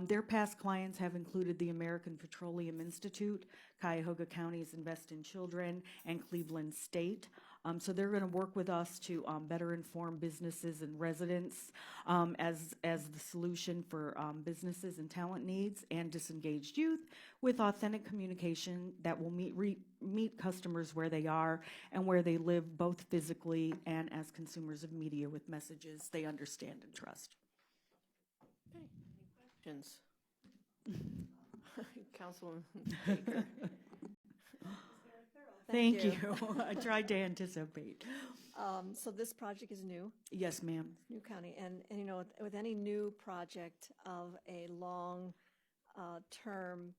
S15: Their past clients have included the American Petroleum Institute, Cuyahoga County's Invest in Children, and Cleveland State. So they're going to work with us to better inform businesses and residents as the solution for businesses and talent needs and disengaged youth with authentic communication that will meet customers where they are and where they live, both physically and as consumers of media, with messages they understand and trust.
S1: Okay. Any questions? Councilwoman Baker.
S15: Thank you. I tried to anticipate.
S7: So this project is new?
S15: Yes, ma'am.
S7: New county. And you know, with any new project of a long term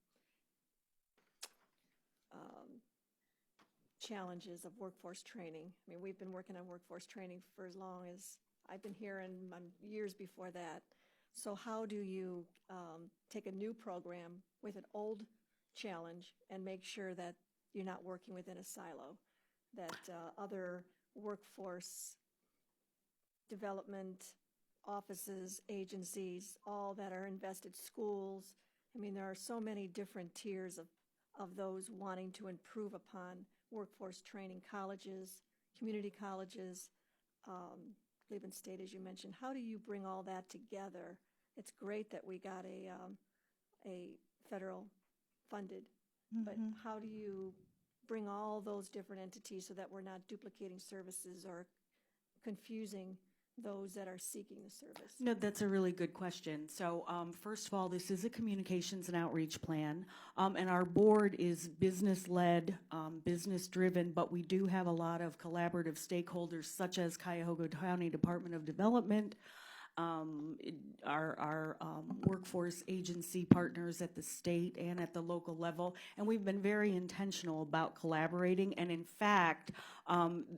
S7: challenges of workforce training. I mean, we've been working on workforce training for as long as I've been here and years before that. So how do you take a new program with an old challenge and make sure that you're not working within a silo, that other workforce development offices, agencies, all that are invested, schools? I mean, there are so many different tiers of those wanting to improve upon workforce training, colleges, community colleges, Cleveland State, as you mentioned. How do you bring all that together? It's great that we got a federal funded, but how do you bring all those different entities so that we're not duplicating services or confusing those that are seeking the service?
S15: No, that's a really good question. So, first of all, this is a communications and outreach plan, and our board is business-led, business-driven, but we do have a lot of collaborative stakeholders, such as Cuyahoga County Department of Development, our workforce agency partners at the state and at the local level, and we've been very intentional about collaborating. And in fact,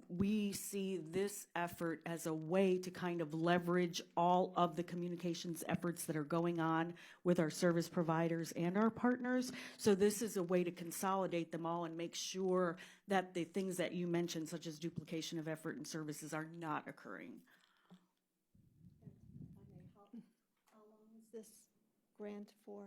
S15: we see this effort as a way to kind of leverage all of the communications efforts that are going on with our service providers and our partners. So this is a way to consolidate them all and make sure that the things that you mentioned, such as duplication of effort and services, are not occurring.
S7: How long is this grant for?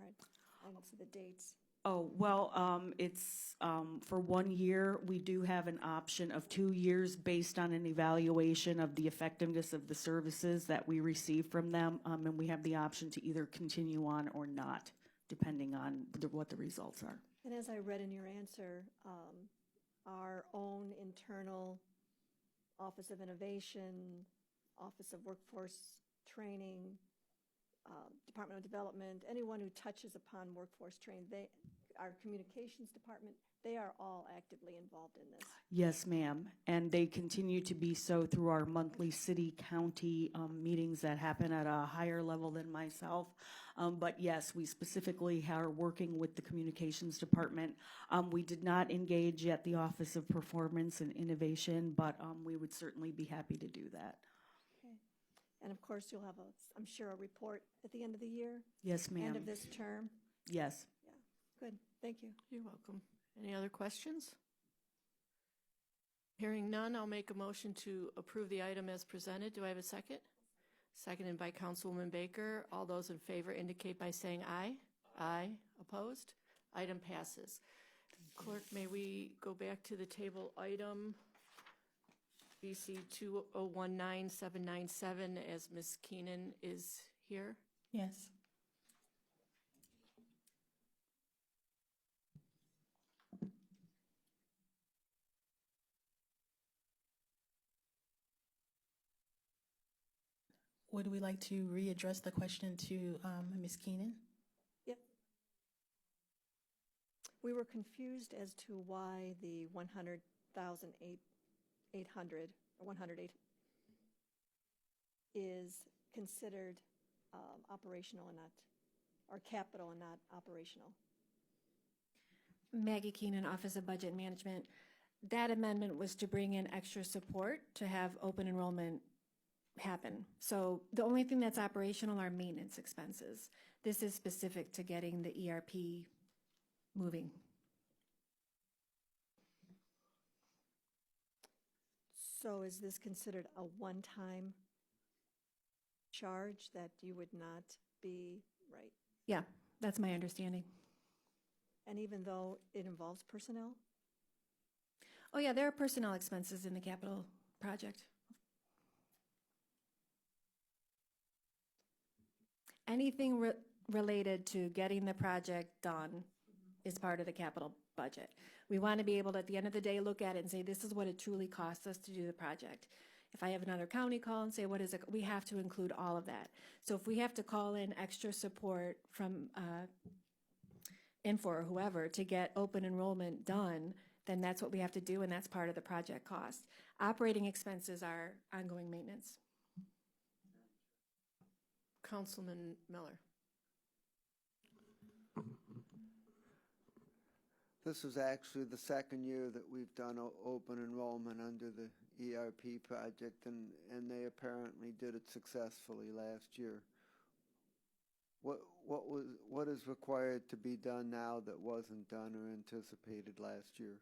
S7: I don't see the dates.
S15: Oh, well, it's for 1 year. We do have an option of 2 years based on an evaluation of the effectiveness of the services that we receive from them, and we have the option to either continue on or not, depending on what the results are.
S7: And as I read in your answer, our own internal Office of Innovation, Office of Workforce Training, Department of Development, anyone who touches upon workforce training, our communications department, they are all actively involved in this.
S15: Yes, ma'am, and they continue to be so through our monthly city-county meetings that happen at a higher level than myself. But yes, we specifically are working with the communications department. We did not engage yet the Office of Performance and Innovation, but we would certainly be happy to do that.
S7: Okay. And of course, you'll have, I'm sure, a report at the end of the year?
S15: Yes, ma'am.
S7: End of this term?
S15: Yes.
S7: Yeah, good, thank you.
S1: You're welcome. Any other questions? Hearing none, I'll make a motion to approve the item as presented. Do I have a second? Seconded by Councilwoman Baker. All those in favor indicate by saying aye. Aye. Opposed? Item passes. Clerk, may we go back to the table item BC 2019797 as Ms. Keenan is here?
S2: Yes. Would we like to readdress the question to Ms. Keenan?
S7: Yep. We were confused as to why the 100,800 or 108 is considered operational and not, or capital and not operational.
S16: Maggie Keenan, Office of Budget Management. That amendment was to bring in extra support to have open enrollment happen. So the only thing that's operational are maintenance expenses. This is specific to getting the ERP moving.
S7: So is this considered a one-time charge that you would not be, right?
S16: Yeah, that's my understanding.
S7: And even though it involves personnel?
S16: Oh yeah, there are personnel expenses in the capital project. Anything related to getting the project done is part of the capital budget. We want to be able to, at the end of the day, look at it and say, this is what it truly costs us to do the project. If I have another county call and say, what is it, we have to include all of that. So if we have to call in extra support from Infor or whoever to get open enrollment done, then that's what we have to do, and that's part of the project cost. Operating expenses are ongoing maintenance.
S1: Councilman Miller.
S6: This is actually the second year that we've done open enrollment under the ERP project, and they apparently did it successfully last year. What is required to be done now that wasn't done or anticipated last year?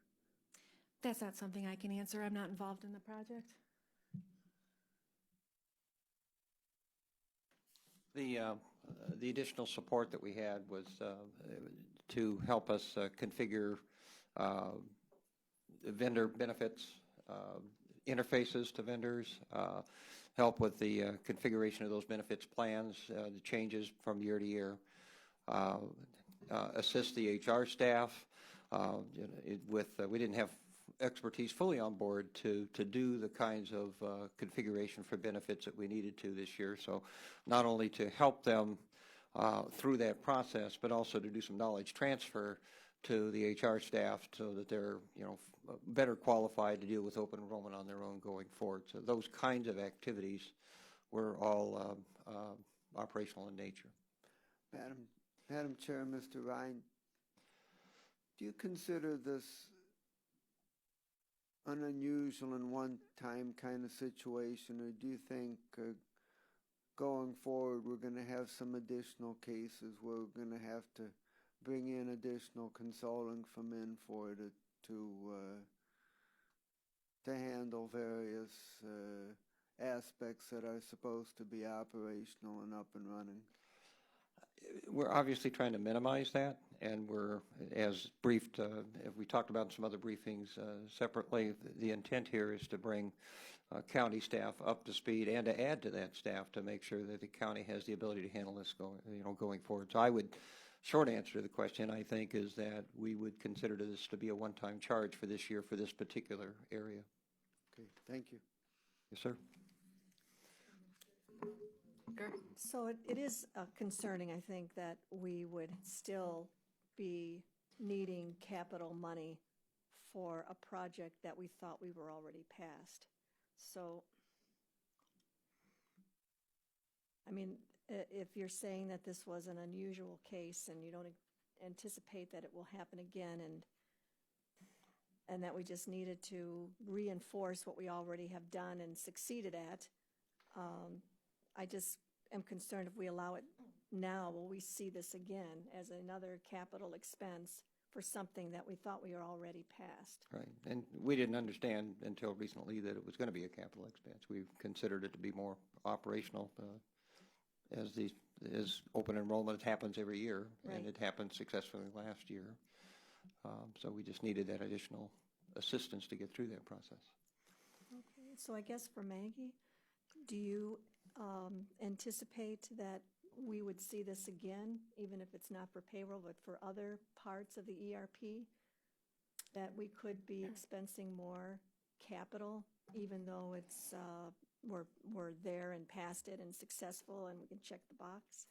S16: That's not something I can answer. I'm not involved in the project.
S14: The additional support that we had was to help us configure vendor benefits, interfaces to vendors, help with the configuration of those benefits plans, the changes from year to year, assist the HR staff with, we didn't have expertise fully on board to do the kinds of configuration for benefits that we needed to this year. So not only to help them through that process, but also to do some knowledge transfer to the HR staff so that they're, better qualified to deal with open enrollment on their own going forward. So those kinds of activities were all operational in nature.
S6: Madam Chair, Mr. Ryan, do you consider this an unusual and one-time kind of situation, or do you think going forward we're going to have some additional cases where we're going to have to bring in additional consulting from Infor to handle various aspects that are supposed to be operational and up and running?
S14: We're obviously trying to minimize that, and we're, as briefed, if we talked about in some other briefings separately, the intent here is to bring county staff up to speed and to add to that staff to make sure that the county has the ability to handle this going forward. So I would, short answer to the question, I think, is that we would consider this to be a one-time charge for this year for this particular area.
S6: Okay, thank you.
S14: Yes, sir.
S7: So it is concerning, I think, that we would still be needing capital money for a project that we thought we were already past. So, I mean, if you're saying that this was an unusual case and you don't anticipate that it will happen again, and that we just needed to reinforce what we already have done and succeeded at, I just am concerned if we allow it now, will we see this again as another capital expense for something that we thought we were already past?
S14: Right, and we didn't understand until recently that it was going to be a capital expense. We considered it to be more operational, as open enrollment happens every year, right. And it happened successfully last year. So we just needed that additional assistance to get through that process.
S7: Okay, so I guess for Maggie, do you anticipate that we would see this again, even if it's not for payroll, but for other parts of the ERP, that we could be expensing more capital, even though it's we're there and past it and successful and we can check the box?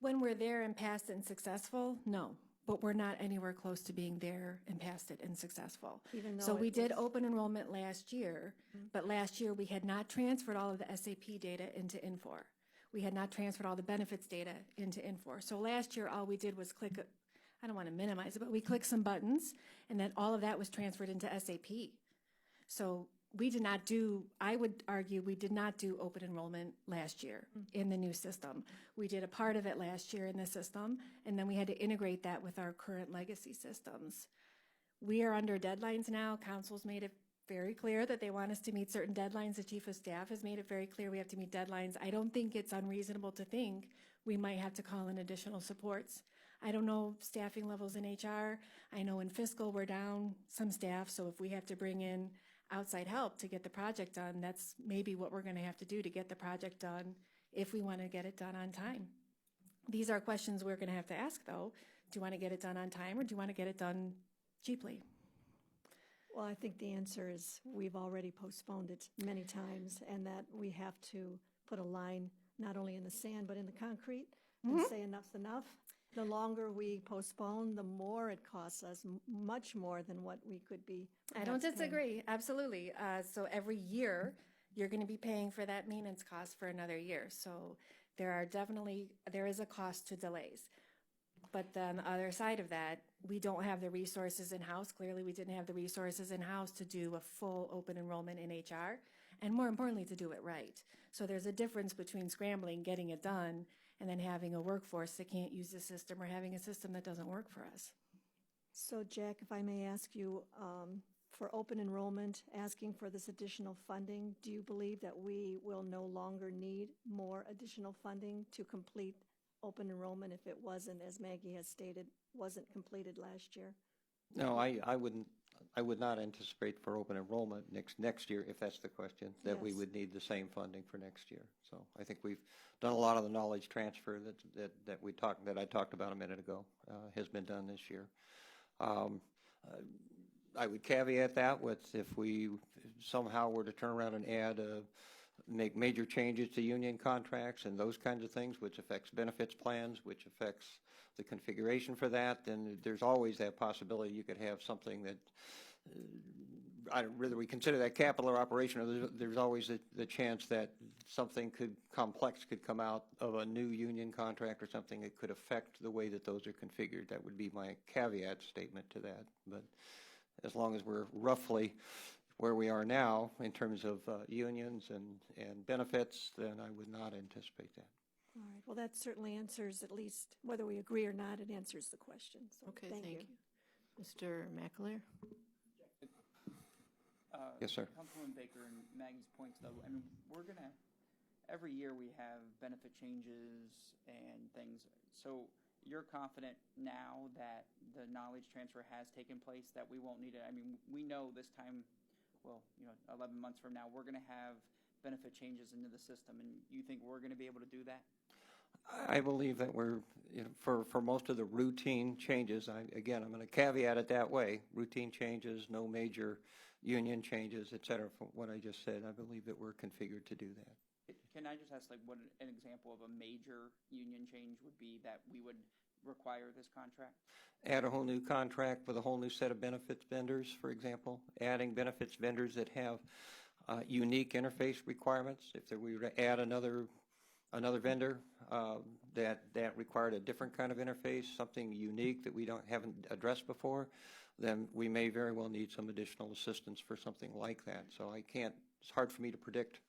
S16: When we're there and past it and successful, no. But we're not anywhere close to being there and past it and successful.
S7: Even though
S16: so we did open enrollment last year, but last year we had not transferred all of the SAP data into Infor. We had not transferred all the benefits data into Infor. So last year all we did was click, I don't want to minimize it, but we clicked some buttons and then all of that was transferred into SAP. So we did not do, I would argue we did not do open enrollment last year in the new system. We did a part of it last year in the system, and then we had to integrate that with our current legacy systems. We are under deadlines now. Council's made it very clear that they want us to meet certain deadlines. The Chief of Staff has made it very clear we have to meet deadlines. I don't think it's unreasonable to think we might have to call in additional supports. I don't know staffing levels in HR. I know in fiscal we're down some staff, so if we have to bring in outside help to get the project done, that's maybe what we're going to have to do to get the project done if we want to get it done on time. These are questions we're going to have to ask, though. Do you want to get it done on time, or do you want to get it done cheaply?
S7: Well, I think the answer is we've already postponed it many times, and that we have to put a line not only in the sand but in the concrete and say enough's enough. The longer we postpone, the more it costs us, much more than what we could be.
S16: I don't disagree, paying. Absolutely. So every year, you're going to be paying for that maintenance cost for another year. So there is a cost to delays. But then the other side of that, we don't have the resources in-house. Clearly, we didn't have the resources in-house to do a full open enrollment in HR, and more importantly, to do it right. So there's a difference between scrambling, getting it done, and then having a workforce that can't use the system, or having a system that doesn't work for us.
S7: So, Jack, if I may ask you, for open enrollment, asking for this additional funding, do you believe that we will no longer need more additional funding to complete open enrollment if it wasn't, as Maggie has stated, wasn't completed last year?
S14: No, I wouldn't. I would not anticipate for open enrollment next year, if that's the question, that we would need the same funding for next year. So I think we've done a lot of the knowledge transfer that I talked about a minute ago has been done this year. I would caveat that with if we somehow were to turn around and make major changes to union contracts and those kinds of things, which affects benefits plans, which affects the configuration for that, then there's always that possibility you could have something that, whether we consider that capital or operational, there's always the chance that something complex could come out of a new union contract or something that could affect the way that those are configured. That would be my caveat statement to that. But as long as we're roughly where we are now in terms of unions and benefits, then I would not anticipate that.
S7: All right, well, that certainly answers, at least whether we agree or not, it answers the question. So
S1: Okay,
S7: thank you.
S1: Mr. McAleer?
S14: Yes, sir.
S4: Councilwoman Baker and Maggie's points, though, I mean, every year we have benefit changes and things. So you're confident now that the knowledge transfer has taken place, that we won't need it? I mean, we know this time, 11 months from now, we're going to have benefit changes into the system, and you think we're going to be able to do that?
S14: I believe that we're, for most of the routine changes, I'm going to caveat it that way, routine changes, no major union changes, et cetera, from what I just said, I believe that we're configured to do that.
S4: Can I just ask, what an example of a major union change would be that we would require this contract?
S14: Add a whole new contract with a whole new set of benefits vendors, for example, adding benefits vendors that have unique interface requirements. If we were to add another vendor that required a different kind of interface, something unique that we haven't addressed before, then we may very well need some additional assistance for something like that. So it's hard for me to predict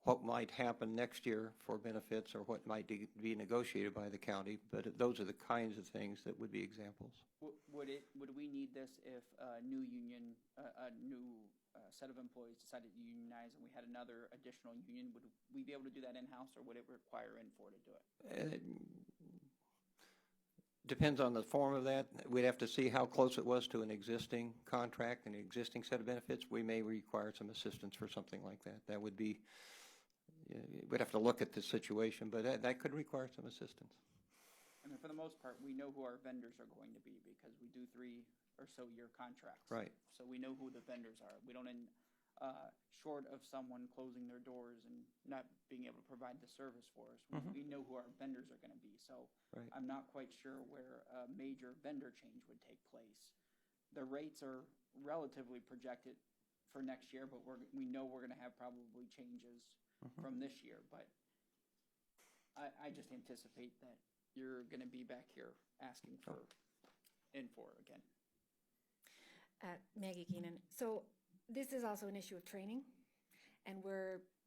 S14: what might happen next year for benefits or what might be negotiated by the county, but those are the kinds of things that would be examples.
S4: Would we need this if a new union, a new set of employees decided to unionize and we had another additional union? Would we be able to do that in-house, or would it require Infor to do it?
S14: Depends on the form of that. We'd have to see how close it was to an existing contract and an existing set of benefits. We may require some assistance for something like that. That would be, we'd have to look at the situation, but that could require some assistance.
S4: I mean, for the most part, we know who our vendors are going to be because we do 3 or so year contracts.
S14: Right.
S4: So we know who the vendors are. We don't, short of someone closing their doors and not being able to provide the service for us, we know who our vendors are going to be. So
S14: right.
S4: I'm not quite sure where a major vendor change would take place. The rates are relatively projected for next year, but we know we're going to have probably changes from this year. But I just anticipate that you're going to be back here asking for Infor again.
S16: Maggie Keenan. So this is also an issue of training, and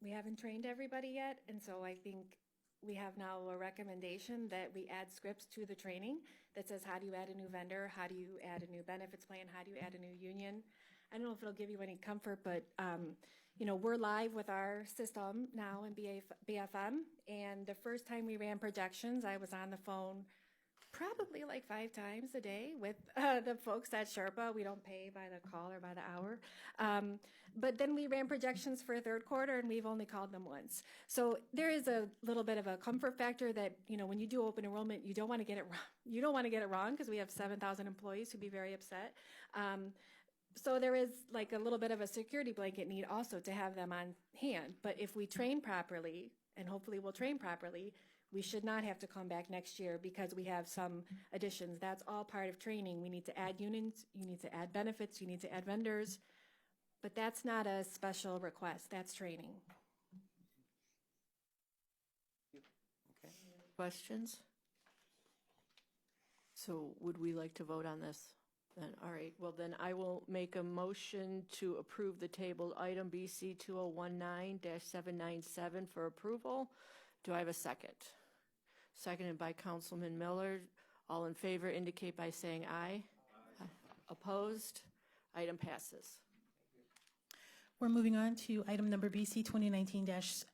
S16: we haven't trained everybody yet, and so I think we have now a recommendation that we add scripts to the training that says, how do you add a new vendor? How do you add a new benefits plan? How do you add a new union? I don't know if it'll give you any comfort, but we're live with our system now in BFM, and the first time we ran projections, I was on the phone probably like 5 times a day with the folks at Sherpa. We don't pay by the call or by the hour. But then we ran projections for third quarter, and we've only called them once. So there is a little bit of a comfort factor that, when you do open enrollment, you don't want to get it wrong. You don't want to get it wrong because we have 7,000 employees who'd be very upset. So there is like a little bit of a security blanket need also to have them on hand. But if we train properly, and hopefully we'll train properly, we should not have to come back next year because we have some additions. That's all part of training. We need to add unions, you need to add benefits, you need to add vendors, but that's not a special request, that's training.
S1: Okay. Questions? So would we like to vote on this then? All right, well then I will make a motion to approve the tabled item BC 2019-797 for approval. Do I have a second? Seconded by Councilman Miller. All in favor indicate by saying aye. Aye. Opposed? Item passes.
S2: We're moving on to item number BC 2019-801.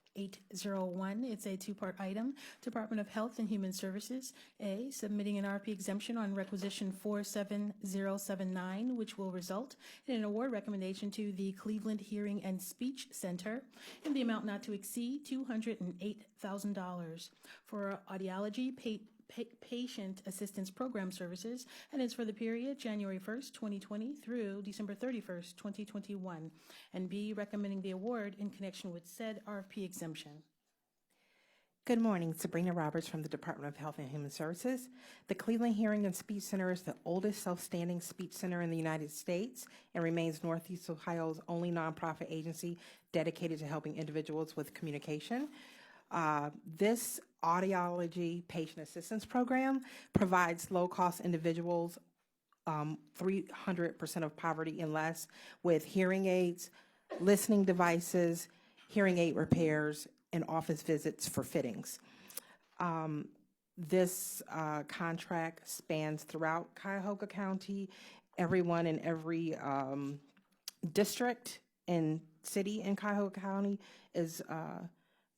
S2: It's a 2-part item. Department of Health and Human Services, A, submitting an RP exemption on requisition 47079, which will result in an award recommendation to the Cleveland Hearing and Speech Center in the amount not to exceed $208,000 for audiology, Patient Assistance Program Services, and it's for the period January 1st, 2020 through December 31st, 2021. And B, recommending the award in connection with said RFP exemption.
S17: Good morning, Sabrina Roberts from the Department of Health and Human Services. The Cleveland Hearing and Speech Center is the oldest self-standing speech center in the United States and remains Northeast Ohio's only nonprofit agency dedicated to helping individuals with communication. This audiology patient assistance program provides low-cost individuals 300% of poverty and less with hearing aids, listening devices, hearing aid repairs, and office visits for fittings. This contract spans throughout Cuyahoga County. Everyone in every district and city in Cuyahoga County is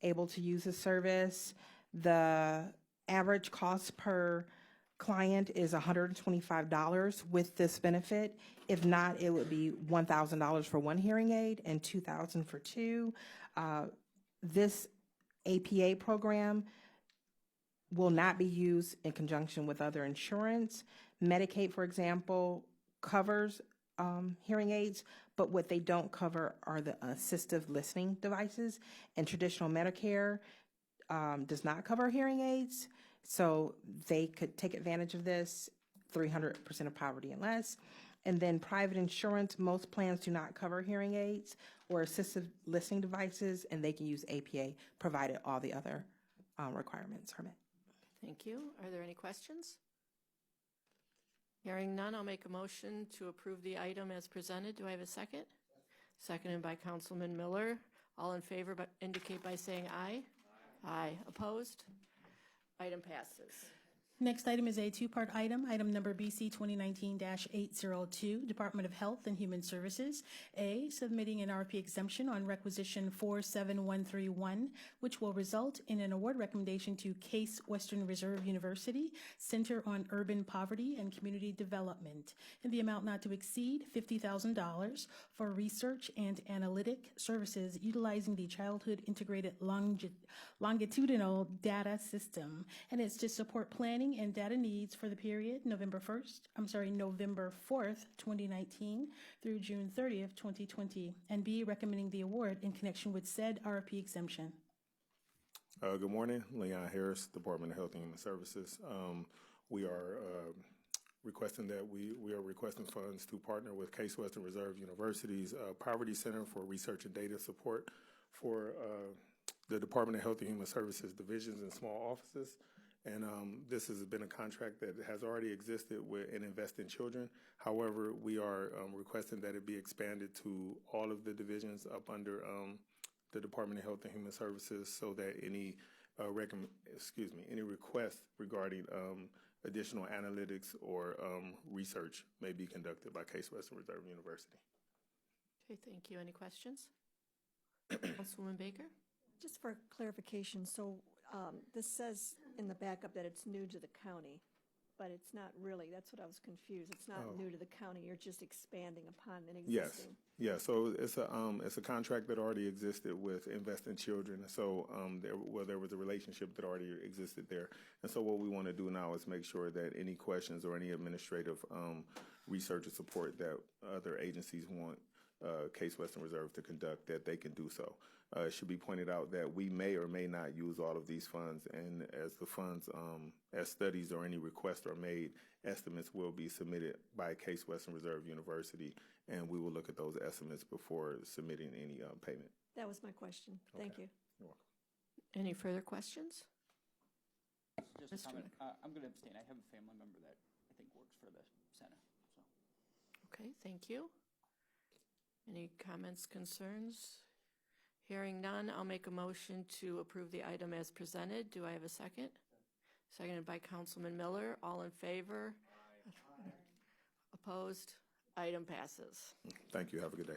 S17: able to use the service. The average cost per client is $125 with this benefit. If not, it would be $1,000 for one hearing aid and $2,000 for two. This APA program will not be used in conjunction with other insurance. Medicaid, for example, covers hearing aids, but what they don't cover are the assistive listening devices, and traditional Medicare does not cover hearing aids, so they could take advantage of this, 300% of poverty and less. And then private insurance, most plans do not cover hearing aids or assistive listening devices, and they can use APA, provided all the other requirements are met.
S1: Thank you. Are there any questions? Hearing none, I'll make a motion to approve the item as presented. Do I have a second? Seconded by Councilman Miller. All in favor indicate by saying aye. Aye. Opposed? Item passes.
S2: Next item is a two-part item, item number BC 2019-802, Department of Health and Human Services. A, submitting an RFP exemption on requisition 47131, which will result in an award recommendation to Case Western Reserve University, Center on Urban Poverty and Community Development, in the amount not to exceed $50,000 for research and analytic services utilizing the Childhood Integrated Longitudinal Data System, and it's to support planning and data needs for the period November 4th, 2019 through June 30th, 2020, and B, recommending the award in connection with said RFP exemption.
S18: Good morning, Leon Harris, Department of Health and Human Services. We are requesting that we are requesting funds to partner with Case Western Reserve University's Poverty Center for Research and Data Support for the Department of Health and Human Services divisions and small offices. And this has been a contract that has already existed with an Invest in Children. However, we are requesting that it be expanded to all of the divisions up under the Department of Health and Human Services, so that any any requests regarding additional analytics or research may be conducted by Case Western Reserve University.
S1: Okay, thank you. Any questions? Councilwoman Baker?
S7: Just for clarification, so this says in the backup that it's new to the county, but it's not really. That's what I was confused. It's not new to the county. You're just expanding upon an existing.
S18: Yes. So it's a contract that already existed with Invest in Children. So there was a relationship that already existed there. And so what we want to do now is make sure that any questions or any administrative research or support that other agencies want Case Western Reserve to conduct, that they can do so. It should be pointed out that we may or may not use all of these funds, and as the funds, as studies or any requests are made, estimates will be submitted by Case Western Reserve University, and we will look at those estimates before submitting any payment.
S7: That was my question. Thank you.
S18: You're welcome.
S1: Any further questions?
S4: Just a comment. I'm going to abstain. I have a family member that I think works for the center. So.
S1: Okay, thank you. Any comments, concerns? Hearing none, I'll make a motion to approve the item as presented. Do I have a second? Seconded by Councilman Miller. All in favor? Aye. Opposed? Item passes.
S18: Thank you. Have a good day.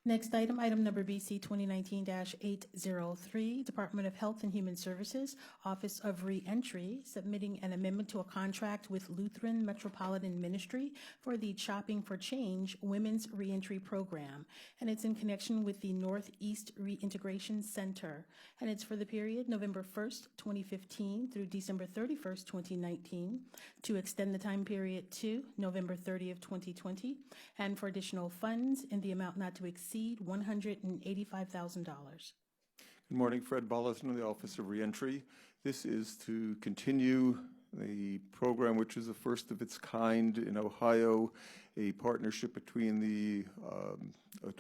S2: Next item, item number BC 2019-803, Department of Health and Human Services, Office of Reentry, submitting an amendment to a contract with Lutheran Metropolitan Ministry for the Chopping for Change Women's Reentry Program. And it's in connection with the Northeast Reintegration Center. And it's for the period November 1st, 2015 through December 31st, 2019, to extend the time period to November 30th, 2020, and for additional funds in the amount not to exceed $185,000.
S19: Good morning, Fred Bollison of the Office of Reentry. This is to continue the program, which is the first of its kind in Ohio, a partnership between the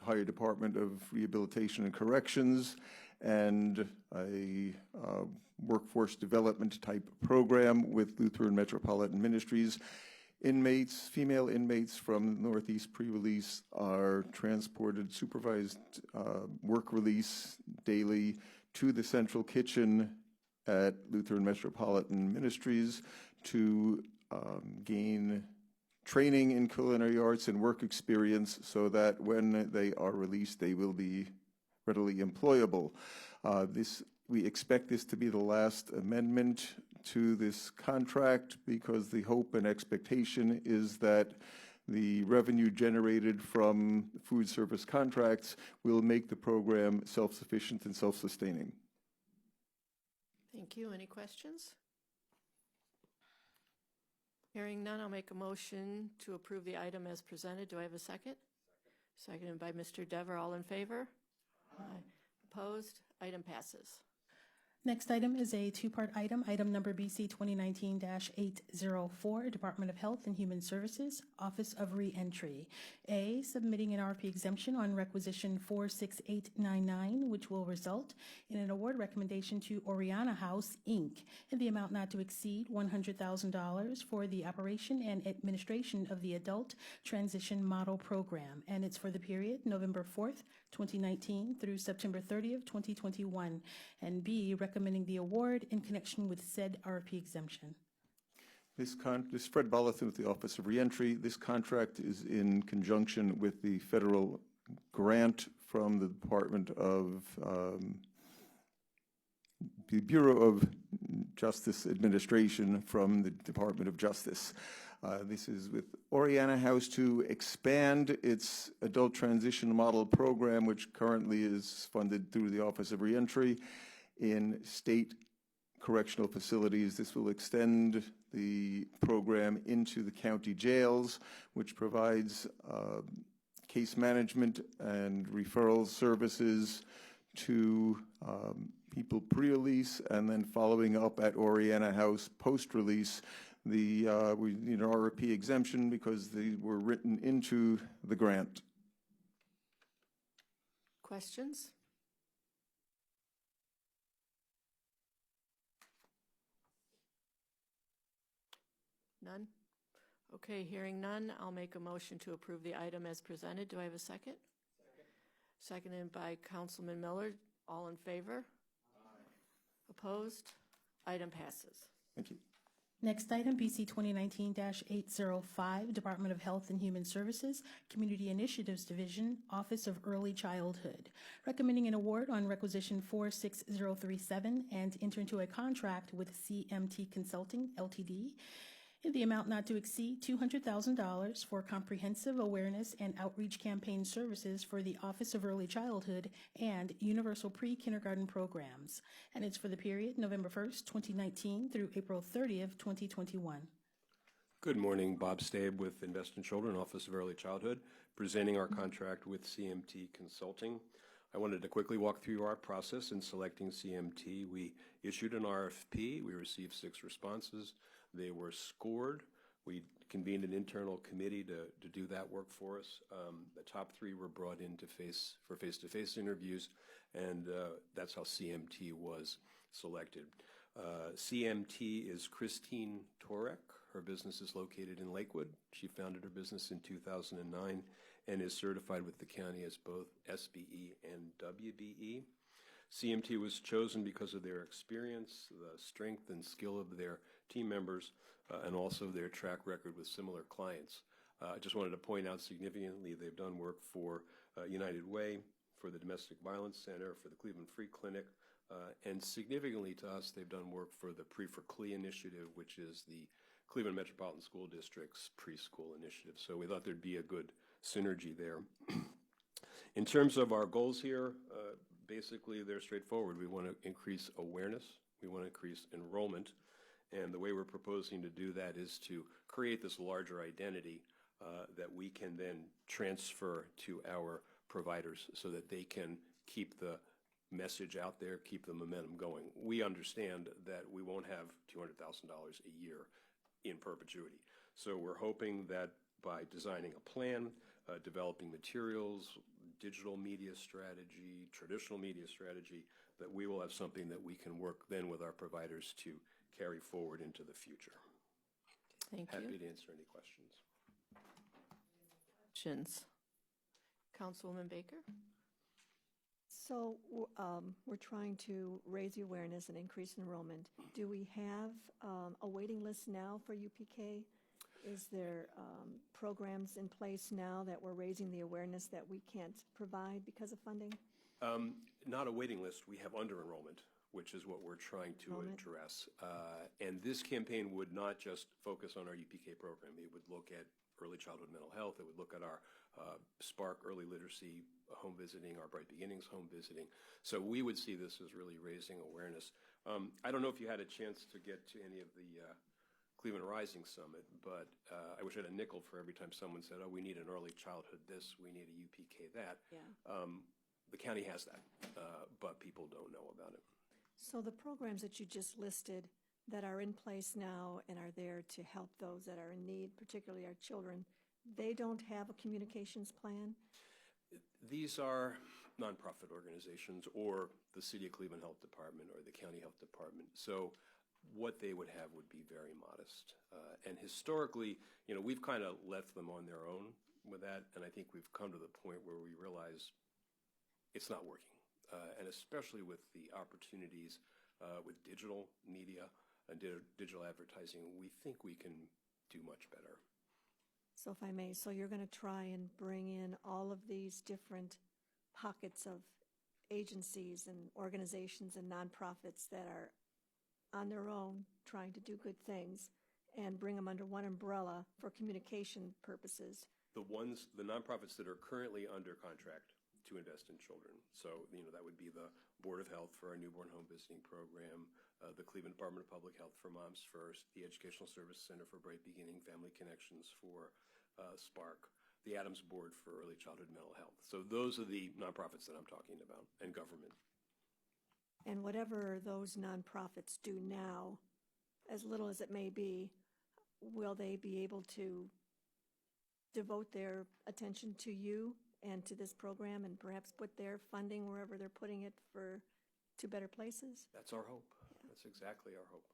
S19: Ohio Department of Rehabilitation and Corrections and a workforce development type program with Lutheran Metropolitan Ministries. Inmates, female inmates from Northeast pre-release are transported, supervised work release daily to the central kitchen at Lutheran Metropolitan Ministries to gain training in culinary arts and work experience so that when they are released, they will be readily employable. We expect this to be the last amendment to this contract because the hope and expectation is that the revenue generated from food service contracts will make the program self-sufficient and self-sustaining.
S1: Thank you. Any questions? Hearing none, I'll make a motion to approve the item as presented. Do I have a second? Seconded by Mr. Dever. All in favor? Aye. Opposed? Item passes.
S2: Next item is a two-part item, item number BC 2019-804, Department of Health and Human Services, Office of Reentry. A, submitting an RP exemption on requisition 46899, which will result in an award recommendation to Oriana House, Inc., in the amount not to exceed $100,000 for the operation and administration of the Adult Transition Model Program, and it's for the period November 4th, 2019 through September 30th, 2021, and B, recommending the award in connection with said RP exemption.
S19: This is Fred Bollison with the Office of Reentry. This contract is in conjunction with the federal grant from the Department of the Bureau of Justice Administration from the Department of Justice. This is with Oriana House to expand its adult transition model program, which currently is funded through the Office of Reentry in state correctional facilities. This will extend the program into the county jails, which provides case management and referral services to people pre-release, and then following up at Oriana House post-release. We need an RP exemption because they were written into the grant.
S1: Questions? None? Okay, hearing none, I'll make a motion to approve the item as presented. Do I have a second? Seconded by Councilman Miller. All in favor? Aye. Opposed? Item passes.
S19: Thank you.
S2: Next item, BC 2019-805, Department of Health and Human Services, Community Initiatives Division, Office of Early Childhood, recommending an award on requisition 46037 and enter into a contract with CMT Consulting, Ltd., in the amount not to exceed $200,000 for comprehensive awareness and outreach campaign services for the Office of Early Childhood and Universal Pre-Kindergarten programs. And it's for the period November 1st, 2019 through April 30th, 2021.
S20: Good morning, Bob Stabe with Invest in Children, Office of Early Childhood, presenting our contract with CMT Consulting. I wanted to quickly walk through our process in selecting CMT. We issued an RFP. We received 6 responses. They were scored. We convened an internal committee to do that work for us. The top 3 were brought in for face-to-face interviews, and that's how CMT was selected. CMT is Christine Torek. Her business is located in Lakewood. She founded her business in 2009 and is certified with the county as both SBE and WBE. CMT was chosen because of their experience, the strength and skill of their team members, and also their track record with similar clients. I just wanted to point out significantly they've done work for United Way, for the Domestic Violence Center, for the Cleveland Free Clinic, and significantly to us, they've done work for the Pre-for-Cle initiative, which is the Cleveland Metropolitan School District's preschool initiative. So we thought there'd be a good synergy there. In terms of our goals here, basically they're straightforward. We want to increase awareness. We want to increase enrollment. And the way we're proposing to do that is to create this larger identity that we can then transfer to our providers so that they can keep the message out there, keep the momentum going. We understand that we won't have $200,000 a year in perpetuity. So we're hoping that by designing a plan, developing materials, digital media strategy, traditional media strategy, that we will have something that we can work then with our providers to carry forward into the future.
S1: Thank you.
S20: Happy to answer any questions.
S1: Questions? Councilwoman Baker?
S7: So we're trying to raise the awareness and increase enrollment. Do we have a waiting list now for UPK? Is there programs in place now that we're raising the awareness that we can't provide because of funding?
S20: Not a waiting list. We have under-enrollment, which is what we're trying to address. And this campaign would not just focus on our UPK program. It would look at early childhood mental health. It would look at our Spark early literacy home visiting, our Bright Beginnings home visiting. So we would see this as really raising awareness. I don't know if you had a chance to get to any of the Cleveland Rising Summit, but I wish I had a nickel for every time someone said, oh, we need an early childhood this, we need a UPK that.
S7: Yeah.
S20: The county has that, but people don't know about it.
S7: So the programs that you just listed that are in place now and are there to help those that are in need, particularly our children, they don't have a communications plan?
S20: These are nonprofit organizations or the City of Cleveland Health Department or the County Health Department. So what they would have would be very modest. And historically, we've kind of left them on their own with that, and I think we've come to the point where we realize it's not working. And especially with the opportunities with digital media and digital advertising, we think we can do much better.
S7: So if I may, so you're going to try and bring in all of these different pockets of agencies and organizations and nonprofits that are on their own trying to do good things and bring them under one umbrella for communication purposes.
S20: The nonprofits that are currently under contract to invest in children. So, that would be the Board of Health for our newborn home visiting program, the Cleveland Department of Public Health for Moms First, the Educational Service Center for Bright Beginning, Family Connections for Spark, the Adams Board for Early Childhood Mental Health. So those are the nonprofits that I'm talking about, and government.
S7: And whatever those nonprofits do now, as little as it may be, will they be able to devote their attention to you and to this program and perhaps put their funding wherever they're putting it to better places?
S20: That's our hope. Yeah. That's exactly our hope.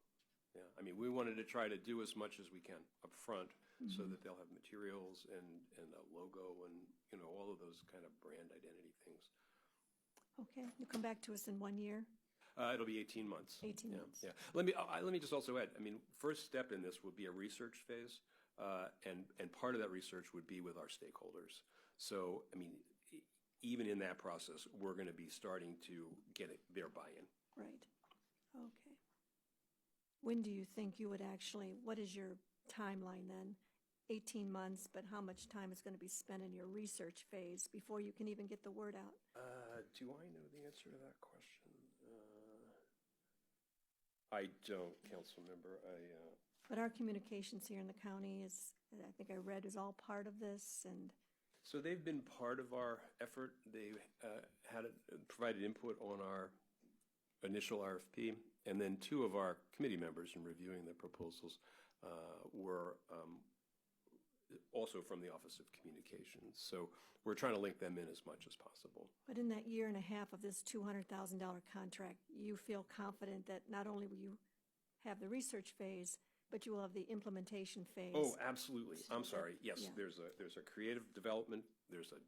S20: Yeah, I mean, we wanted to try to do as much as we can up front so that they'll have materials and a logo and, all of those kind of brand identity things.
S7: Okay, you come back to us in 1 year?
S20: It'll be 18 months.
S7: 18 months.
S20: Yeah. Let me just also add, first step in this would be a research phase, and part of that research would be with our stakeholders. So, even in that process, we're going to be starting to get their buy-in.
S7: Right. Okay. When do you think you would what is your timeline then? 18 months, but how much time is going to be spent in your research phase before you can even get the word out?
S20: Do I know the answer to that question? I don't, council member.
S7: But our communications here in the county I think I read, is all part of this, and
S20: so they've been part of our effort. They provided input on our initial RFP, and then two of our committee members in reviewing the proposals were also from the Office of Communications. So we're trying to link them in as much as possible.
S7: But in that year and a half of this $200,000 contract, you feel confident that not only will you have the research phase, but you will have the implementation phase?
S20: Oh, absolutely. I'm sorry. Yes, yeah. There's a creative development. There's a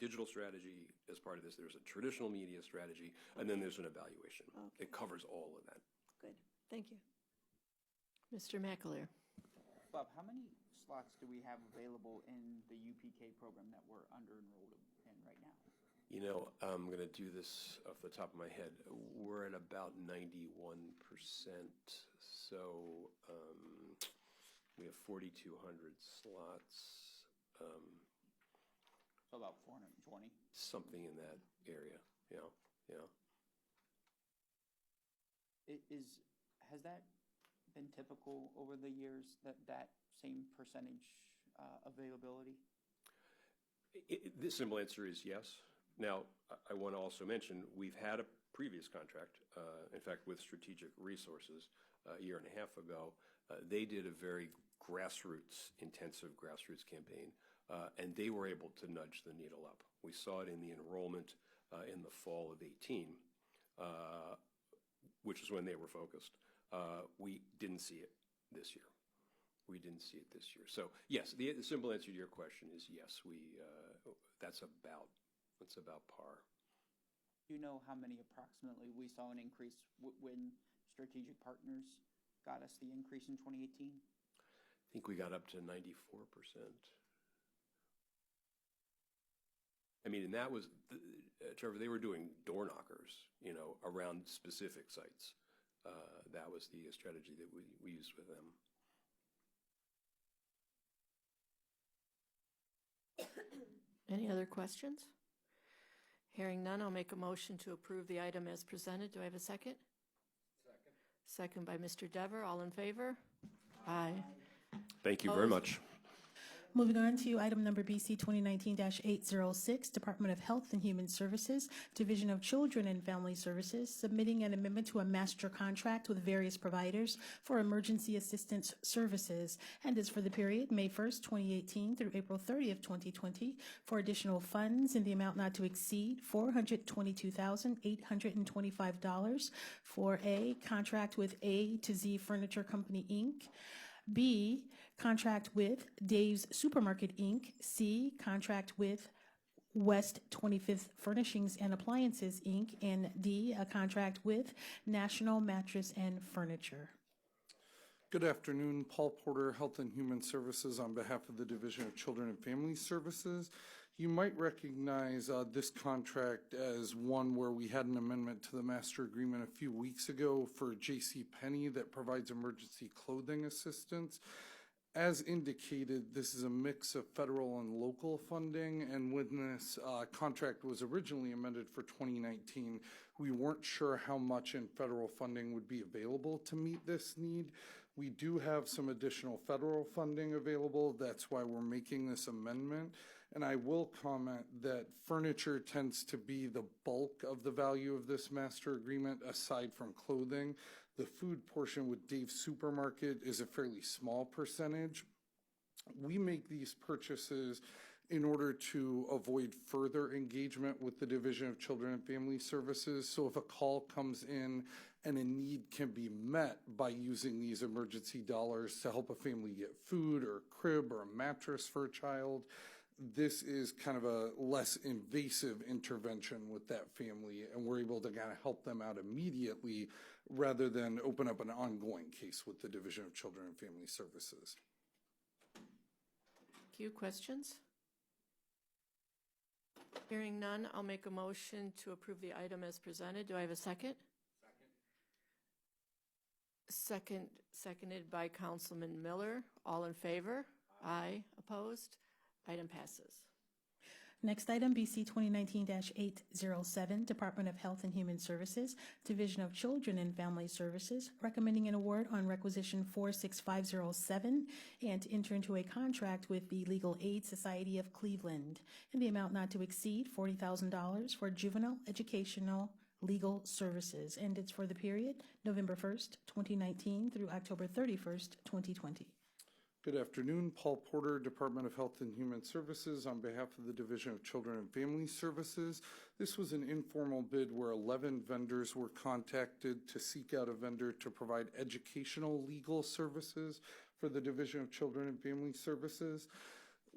S20: digital strategy as part of this. There's a traditional media strategy, and then there's an evaluation. Okay. It covers all of that.
S7: Good. Thank you.
S1: Mr. McAleer.
S4: Bob, how many slots do we have available in the UPK program that we're under-enrolled in right now?
S20: You know, I'm going to do this off the top of my head. We're at about 91%. So we have 4,200 slots.
S4: So about 420.
S20: Something in that area. Yeah.
S4: Has that been typical over the years, that same percentage availability?
S20: The simple answer is yes. Now, I want to also mention we've had a previous contract, in fact, with Strategic Resources a year and a half ago. They did a very intensive grassroots campaign, and they were able to nudge the needle up. We saw it in the enrollment in the fall of 18, which is when they were focused. We didn't see it this year. So yes, the simple answer to your question is yes. That's about par.
S4: Do you know how many approximately we saw an increase when Strategic Partners got us the increase in 2018?
S20: I think we got up to 94%. I mean, and that was, Trevor, they were doing door knockers, around specific sites. That was the strategy that we used with them.
S1: Any other questions? Hearing none, I'll make a motion to approve the item as presented. Do I have a second? Second by Mr. Dever. All in favor? Aye.
S20: Thank you very much.
S2: Moving on to item number BC 2019-806, Department of Health and Human Services, Division of Children and Family Services, submitting an amendment to a master contract with various providers for emergency assistance services, and is for the period May 1st, 2018 through April 30th, 2020, for additional funds in the amount not to exceed $422,825 for A, contract with A to Z Furniture Company, Inc., B, contract with Dave's Supermarket, Inc., C, contract with West 25th Furnishings and Appliances, Inc., and D, a contract with National Mattress and Furniture.
S21: Good afternoon, Paul Porter, Health and Human Services on behalf of the Division of Children and Family Services. You might recognize this contract as one where we had an amendment to the master agreement a few weeks ago for JCPenney that provides emergency clothing assistance. As indicated, this is a mix of federal and local funding, and when this contract was originally amended for 2019, we weren't sure how much in federal funding would be available to meet this need. We do have some additional federal funding available. That's why we're making this amendment. And I will comment that furniture tends to be the bulk of the value of this master agreement, aside from clothing. The food portion with Dave's Supermarket is a fairly small percentage. We make these purchases in order to avoid further engagement with the Division of Children and Family Services. So if a call comes in and a need can be met by using these emergency dollars to help a family get food or a crib or a mattress for a child, this is kind of a less invasive intervention with that family, and we're able to kind of help them out immediately rather than open up an ongoing case with the Division of Children and Family Services.
S1: Thank you. Questions? Hearing none, I'll make a motion to approve the item as presented. Do I have a second? Seconded by Councilman Miller. All in favor? Aye. Opposed? Item passes.
S2: Next item, BC 2019-807, Department of Health and Human Services, Division of Children and Family Services, recommending an award on requisition 46507 and to enter into a contract with the Legal Aid Society of Cleveland in the amount not to exceed $40,000 for juvenile educational legal services. And it's for the period November 1st, 2019 through October 31st, 2020.
S21: Good afternoon, Paul Porter, Department of Health and Human Services on behalf of the Division of Children and Family Services. This was an informal bid where 11 vendors were contacted to seek out a vendor to provide educational legal services for the Division of Children and Family Services.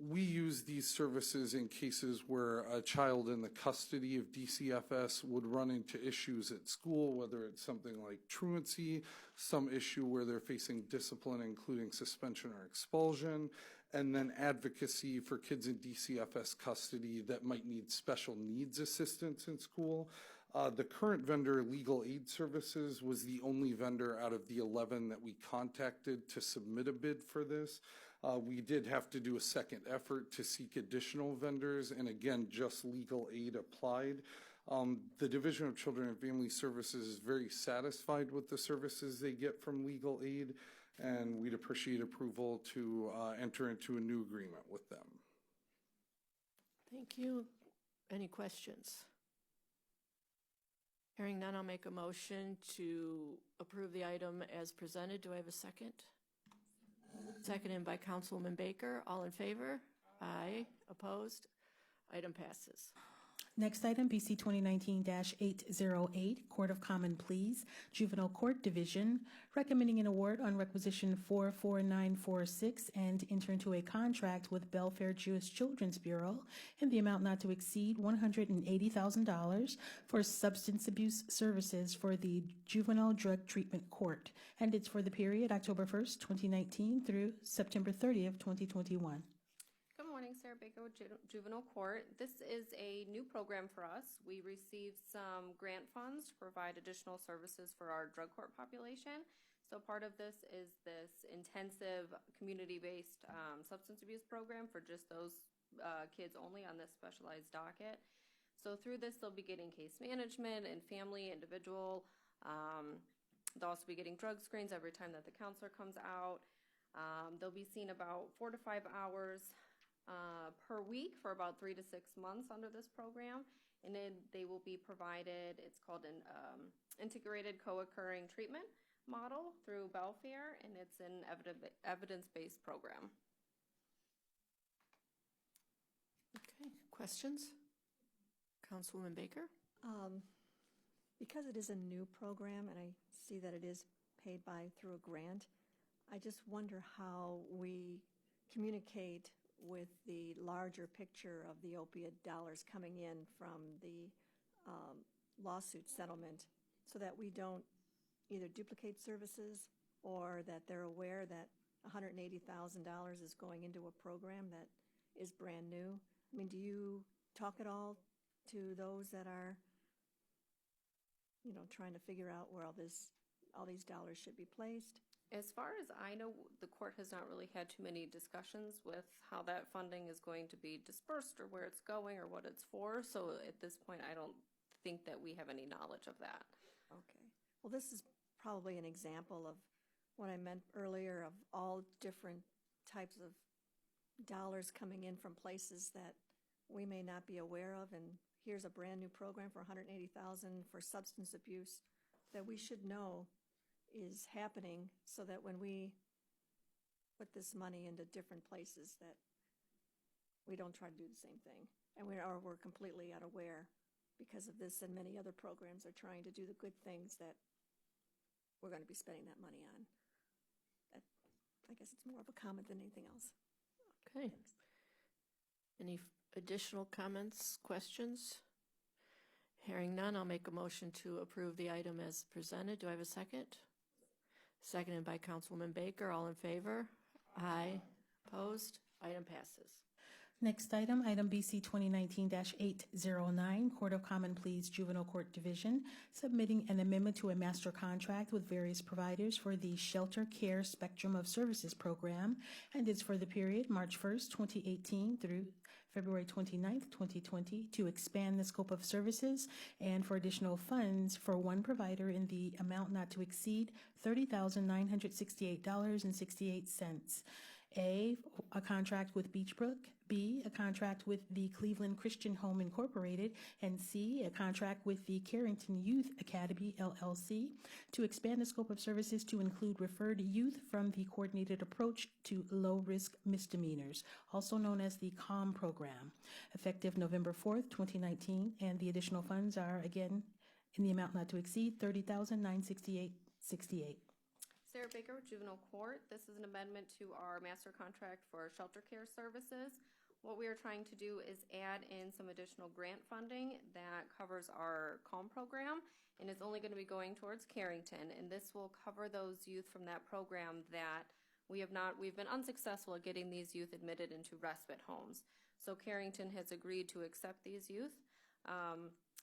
S21: We use these services in cases where a child in the custody of DCFS would run into issues at school, whether it's something like truancy, some issue where they're facing discipline, including suspension or expulsion, and then advocacy for kids in DCFS custody that might need special needs assistance in school. The current vendor, Legal Aid Services, was the only vendor out of the 11 that we contacted to submit a bid for this. We did have to do a second effort to seek additional vendors, and again, just Legal Aid applied. The Division of Children and Family Services is very satisfied with the services they get from Legal Aid, and we'd appreciate approval to enter into a new agreement with them.
S1: Thank you. Any questions? Hearing none, I'll make a motion to approve the item as presented. Do I have a second? Seconded by Councilwoman Baker. All in favor? Aye. Opposed? Item passes.
S2: Next item, BC 2019-808, Court of Common Pleas, Juvenile Court Division, recommending an award on requisition 44946 and enter into a contract with Belfair Jewish Children's Bureau in the amount not to exceed $180,000 for substance abuse services for the Juvenile Drug Treatment Court. And it's for the period October 1st, 2019 through September 30th, 2021.
S5: Good morning, Sarah Baker with Juvenile Court. This is a new program for us. We received some grant funds to provide additional services for our drug court population. So part of this is this intensive community-based substance abuse program for just those kids only on this specialized docket. So through this, they'll be getting case management and family, individual. They'll also be getting drug screens every time that the counselor comes out. They'll be seen about 4 to 5 hours per week for about 3 to 6 months under this program, and then they will be provided, it's called an integrated co-occurring treatment model through Belfair, and it's an evidence-based program.
S1: Okay, questions? Councilwoman Baker?
S7: Because it is a new program and I see that it is paid through a grant, I just wonder how we communicate with the larger picture of the opiate dollars coming in from the lawsuit settlement, so that we don't either duplicate services or that they're aware that $180,000 is going into a program that is brand new. I mean, do you talk at all to those that are, trying to figure out where all these dollars should be placed?
S5: As far as I know, the court has not really had too many discussions with how that funding is going to be dispersed or where it's going or what it's for. So at this point, I don't think that we have any knowledge of that.
S7: Okay. Well, this is probably an example of what I meant earlier, of all different types of dollars coming in from places that we may not be aware of. And here's a brand new program for $180,000 for substance abuse that we should know is happening, so that when we put this money into different places, that we don't try to do the same thing, and we're completely unaware because of this, and many other programs are trying to do the good things that we're going to be spending that money on. I guess it's more of a comment than anything else.
S1: Okay. Any additional comments, questions? Hearing none, I'll make a motion to approve the item as presented. Do I have a second? Seconded by Councilwoman Baker. All in favor? Aye. Opposed? Item passes.
S2: Next item, item BC 2019-809, Court of Common Pleas Juvenile Court Division, submitting an amendment to a master contract with various providers for the Shelter Care Spectrum of Services program, and it's for the period March 1st, 2018 through February 29th, 2020, to expand the scope of services and for additional funds for one provider in the amount not to exceed $30,968.68. A contract with Beachbrook, B, a contract with the Cleveland Christian Home Incorporated, and C, a contract with the Carrington Youth Academy, LLC, to expand the scope of services to include referred youth from the Coordinated Approach to Low-Risk Misdemeanors, also known as the CALM program, effective November 4th, 2019, and the additional funds are, again, in the amount not to exceed $30,968.68.
S5: Sarah Baker with Juvenile Court. This is an amendment to our master contract for shelter care services. What we are trying to do is add in some additional grant funding that covers our CALM program, and it's only going to be going towards Carrington, and this will cover those youth from that program that we've been unsuccessful at getting these youth admitted into respite homes. So Carrington has agreed to accept these youth.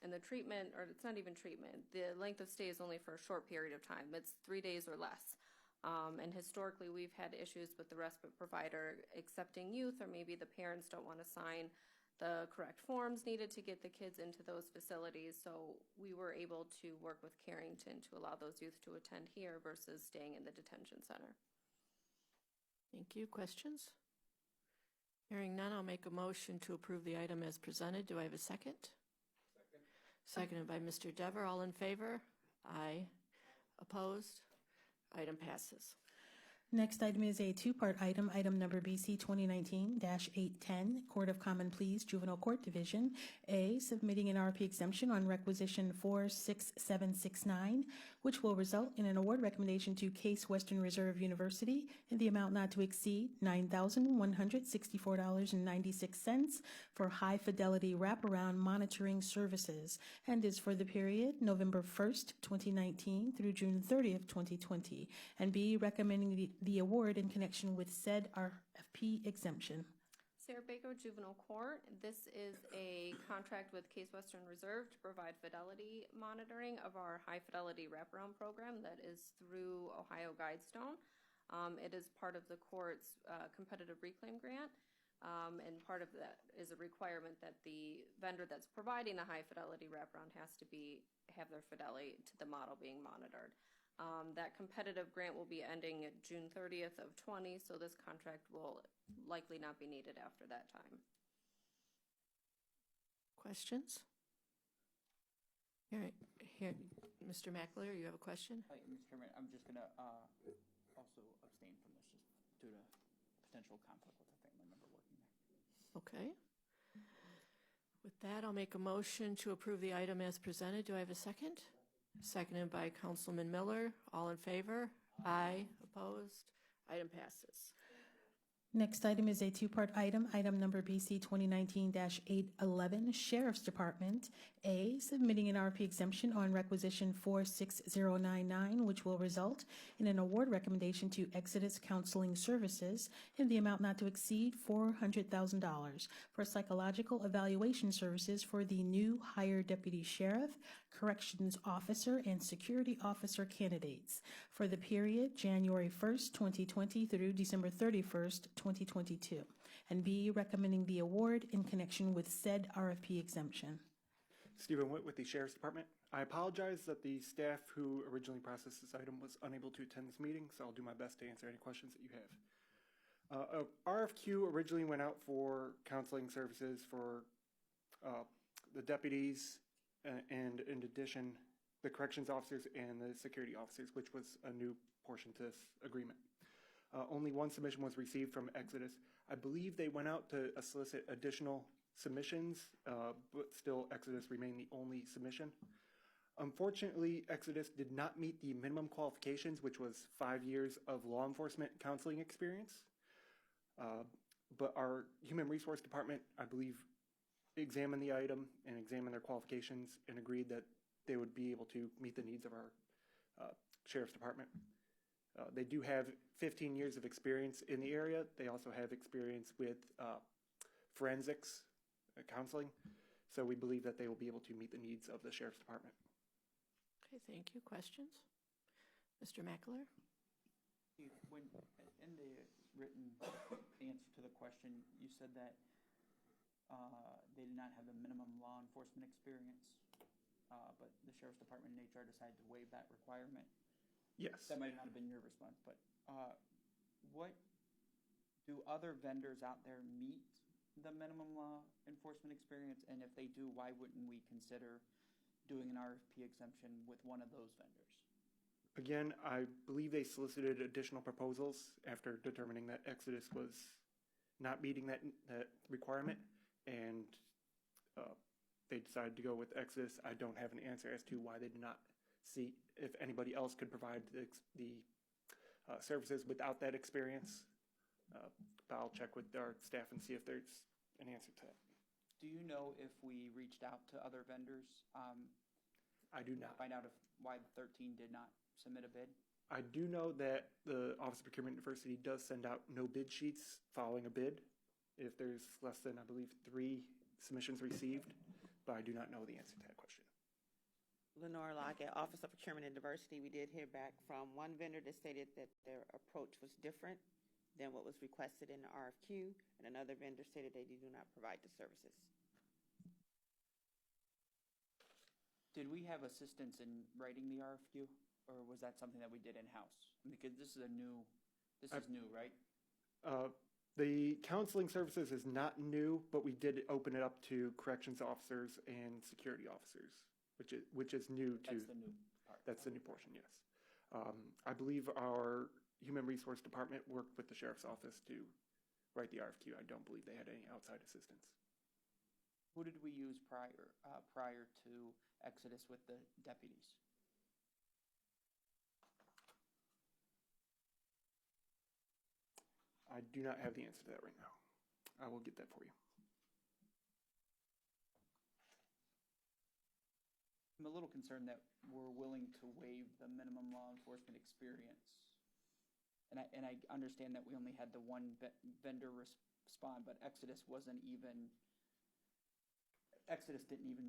S5: And the treatment, or it's not even treatment, the length of stay is only for a short period of time. It's 3 days or less. And historically, we've had issues with the respite provider accepting youth, or maybe the parents don't want to sign the correct forms needed to get the kids into those facilities. So we were able to work with Carrington to allow those youth to attend here versus staying in the detention center.
S1: Thank you. Questions? Hearing none, I'll make a motion to approve the item as presented. Do I have a second? Seconded by Mr. Dever. All in favor? Aye. Opposed? Item passes.
S2: Next item is a two-part item, item number BC 2019-810, Court of Common Pleas, Juvenile Court Division. A, submitting an RP exemption on requisition 46769, which will result in an award recommendation to Case Western Reserve University in the amount not to exceed $9,164.96 for high-fidelity wraparound monitoring services, and is for the period November 1st, 2019 through June 30th, 2020. And B, recommending the award in connection with said RFP exemption.
S5: Sarah Baco, Juvenile Court. This is a contract with Case Western Reserve to provide fidelity monitoring of our high fidelity wraparound program that is through Ohio Guidestone. It is part of the court's competitive reclaim grant, and part of that is a requirement that the vendor that's providing the high fidelity wraparound has to have their fidelity to the model being monitored. That competitive grant will be ending at June 30th of 20, so this contract will likely not be needed after that time.
S1: Questions? Here, Mr. McAleer, you have a question?
S4: Mr. Chairman, I'm just going to also abstain from this just due to potential conflict with a family member working there.
S1: Okay. With that, I'll make a motion to approve the item as presented. Do I have a second? Seconded by Councilman Miller. All in favor? Aye. Opposed? Item passes.
S2: Next item is a two-part item, item number BC 2019-811, Sheriff's Department. A, submitting an RP exemption on requisition 46099, which will result in an award recommendation to Exodus Counseling Services in the amount not to exceed $400,000 for psychological evaluation services for the new hire deputy sheriff, corrections officer, and security officer candidates for the period January 1st, 2020 through December 31st, 2022. And B, recommending the award in connection with said RFP exemption.
S12: Stephen Witt with the Sheriff's Department. I apologize that the staff who originally processed this item was unable to attend this meeting, so I'll do my best to answer any questions that you have. RFQ originally went out for counseling services for the deputies and in addition, the corrections officers and the security officers, which was a new portion to this agreement. Only one submission was received from Exodus. I believe they went out to solicit additional submissions, but still Exodus remained the only submission. Unfortunately, Exodus did not meet the minimum qualifications, which was 5 years of law enforcement counseling experience. But our Human Resource Department, I believe, examined the item and examined their qualifications and agreed that they would be able to meet the needs of our Sheriff's Department. They do have 15 years of experience in the area. They also have experience with forensics counseling. So we believe that they will be able to meet the needs of the Sheriff's Department.
S1: Okay, thank you. Questions? Mr. McAleer?
S4: When, in the written answer to the question, you said that they did not have a minimum law enforcement experience, but the Sheriff's Department and HR decided to waive that requirement.
S12: Yes.
S4: That might not have been your response, but what do other vendors out there meet the minimum law enforcement experience? And if they do, why wouldn't we consider doing an RFP exemption with one of those vendors?
S12: Again, I believe they solicited additional proposals after determining that Exodus was not meeting that requirement, and they decided to go with Exodus. I don't have an answer as to why they did not see if anybody else could provide the services without that experience. But I'll check with our staff and see if there's an answer to that.
S4: Do you know if we reached out to other vendors?
S12: I do not.
S4: Find out why the 13 did not submit a bid?
S12: I do know that the Office of Procurement and Diversity does send out no bid sheets following a bid if there's less than, I believe, 3 submissions received, but I do not know the answer to that question.
S3: Lenore Lockett, Office of Procurement and Diversity. We did hear back from one vendor that stated that their approach was different than what was requested in the RFQ, and another vendor stated they do not provide the services.
S4: Did we have assistance in writing the RFQ, or was that something that we did in-house? Because this is new, right?
S12: The counseling services is not new, but we did open it up to corrections officers and security officers, which is new to.
S4: That's the new part.
S12: That's the new portion, yes. I believe our Human Resource Department worked with the Sheriff's Office to write the RFQ. I don't believe they had any outside assistance.
S4: Who did we use prior to Exodus with the deputies?
S12: I do not have the answer to that right now. I will get that for you.
S4: I'm a little concerned that we're willing to waive the minimum law enforcement experience. And I understand that we only had the one vendor respond, but Exodus didn't even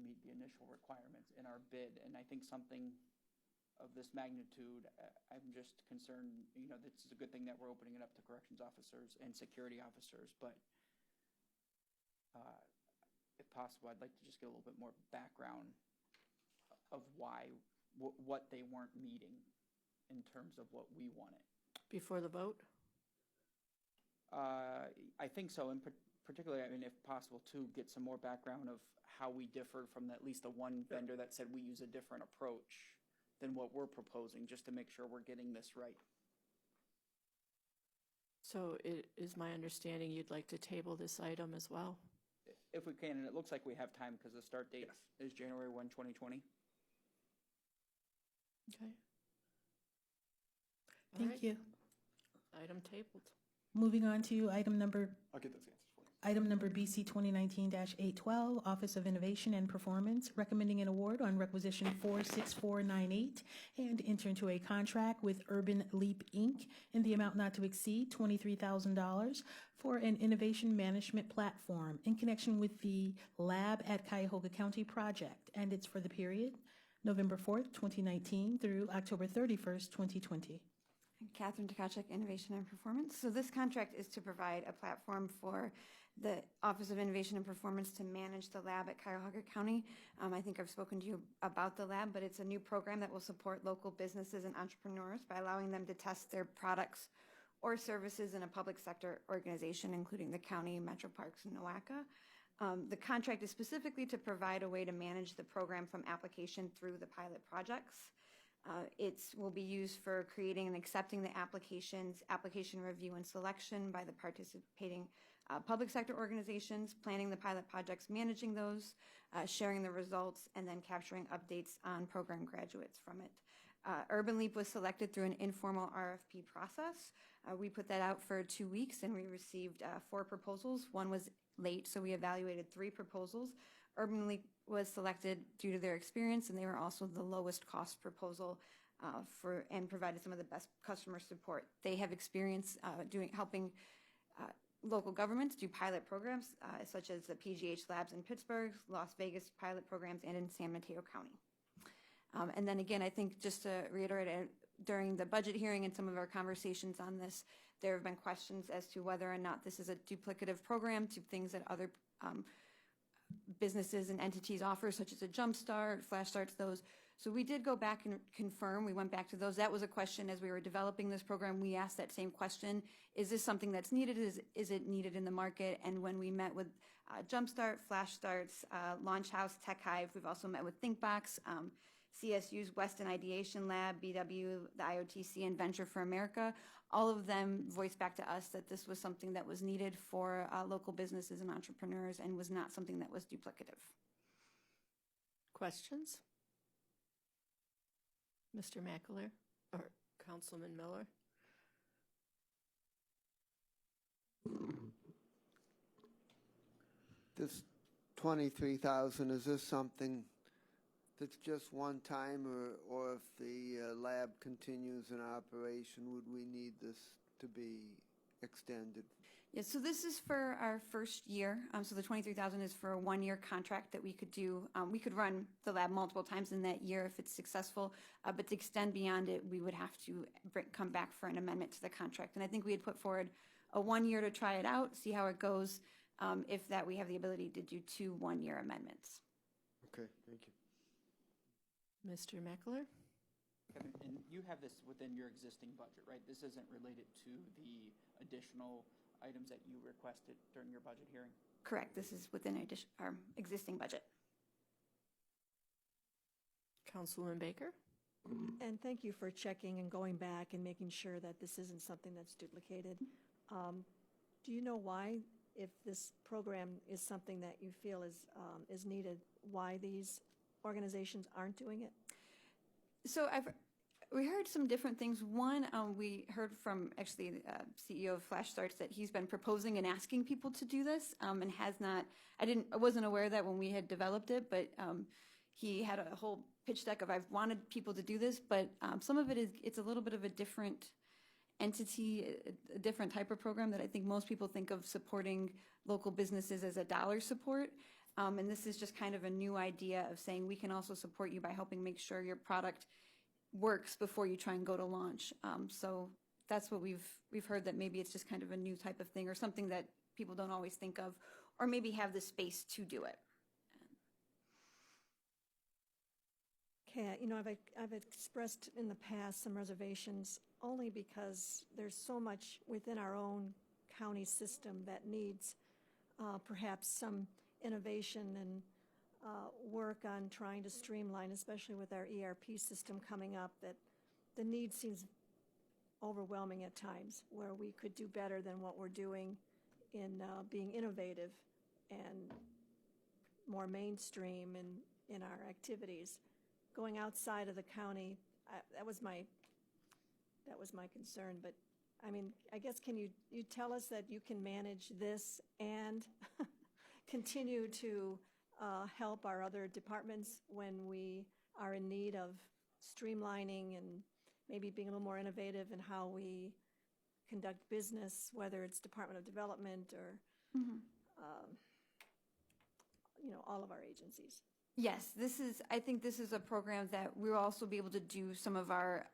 S4: meet the initial requirements in our bid. And I think something of this magnitude, I'm just concerned, this is a good thing that we're opening it up to corrections officers and security officers, but if possible, I'd like to just get a little bit more background of what they weren't meeting in terms of what we wanted.
S1: Before the vote?
S4: I think so, and particularly, if possible, to get some more background of how we differed from at least the one vendor that said we use a different approach than what we're proposing, just to make sure we're getting this right.
S1: So it is my understanding you'd like to table this item as well?
S4: If we can, and it looks like we have time because the start date is January 1, 2020.
S1: Okay.
S2: Thank you.
S1: Item tabled.
S2: Moving on to item number.
S12: I'll get those answers for you.
S2: Item number BC 2019-812, Office of Innovation and Performance, recommending an award on requisition 46498 and enter into a contract with Urban Leap, Inc. in the amount not to exceed $23,000 for an innovation management platform in connection with the Lab at Cuyahoga County project, and it's for the period November 4th, 2019 through October 31st, 2020.
S22: Catherine Tkachuk, Innovation and Performance. So this contract is to provide a platform for the Office of Innovation and Performance to manage the lab at Cuyahoga County. I think I've spoken to you about the lab, but it's a new program that will support local businesses and entrepreneurs by allowing them to test their products or services in a public sector organization, including the county, Metro Parks, and NOACA. The contract is specifically to provide a way to manage the program from application through the pilot projects. It will be used for creating and accepting the applications, application review and selection by the participating public sector organizations, planning the pilot projects, managing those, sharing the results, and then capturing updates on program graduates from it. Urban Leap was selected through an informal RFP process. We put that out for 2 weeks and we received 4 proposals. One was late, so we evaluated 3 proposals. Urban Leap was selected due to their experience, and they were also the lowest cost proposal and provided some of the best customer support. They have experience helping local governments do pilot programs, such as the PGH Labs in Pittsburgh, Las Vegas pilot programs, and in San Mateo County. And then again, I think just to reiterate, during the budget hearing and some of our conversations on this, there have been questions as to whether or not this is a duplicative program to things that other businesses and entities offer, such as a Jump Start, Flash Starts, those. So we did go back and confirm. We went back to those. That was a question as we were developing this program. We asked that same question. Is this something that's needed? Is it needed in the market? And when we met with Jump Start, Flash Starts, Launch House, Tech Hive, we've also met with ThinkBox, CSU's Weston Ideation Lab, BW, the IOTC, and Venture for America. All of them voiced back to us that this was something that was needed for local businesses and entrepreneurs and was not something that was duplicative.
S1: Questions? Mr. McAleer or Councilman Miller?
S6: This 23,000, is this something it's just one time, or if the lab continues in operation, would we need this to be extended?
S22: Yeah, so this is for our first year. So the 23,000 is for a 1-year contract that we could do. We could run the lab multiple times in that year if it's successful, but to extend beyond it, we would have to come back for an amendment to the contract. And I think we had put forward a 1 year to try it out, see how it goes. If that, we have the ability to do 2 1-year amendments.
S6: Okay, thank you.
S1: Mr. Meckler?
S4: Kevin, and you have this within your existing budget, right? This isn't related to the additional items that you requested during your budget hearing?
S22: Correct. This is within our existing budget.
S1: Councilwoman Baker?
S7: And thank you for checking and going back and making sure that this isn't something that's duplicated. Do you know why, if this program is something that you feel is needed, why these organizations aren't doing it?
S22: So we heard some different things. One, we heard from actually the CEO of Flash Starts that he's been proposing and asking people to do this, and has not. I wasn't aware of that when we had developed it, but he had a whole pitch deck of I've wanted people to do this, but some of it's a little bit of a different entity, a different type of program that I think most people think of supporting local businesses as a dollar support. And this is just kind of a new idea of saying we can also support you by helping make sure your product works before you try and go to launch. So that's what we've heard, that maybe it's just kind of a new type of thing or something that people don't always think of, or maybe have the space to do it.
S7: Okay, I've expressed in the past some reservations only because there's so much within our own county system that needs perhaps some innovation and work on trying to streamline, especially with our ERP system coming up, that the need seems overwhelming at times, where we could do better than what we're doing in being innovative and more mainstream in our activities. Going outside of the county, that was my concern. But I mean, I guess, can you tell us that you can manage this and continue to help our other departments when we are in need of streamlining and maybe being a little more innovative in how we conduct business, whether it's Department of Development or all of our agencies?
S22: Yes, I think this is a program that we'll also be able to do some of our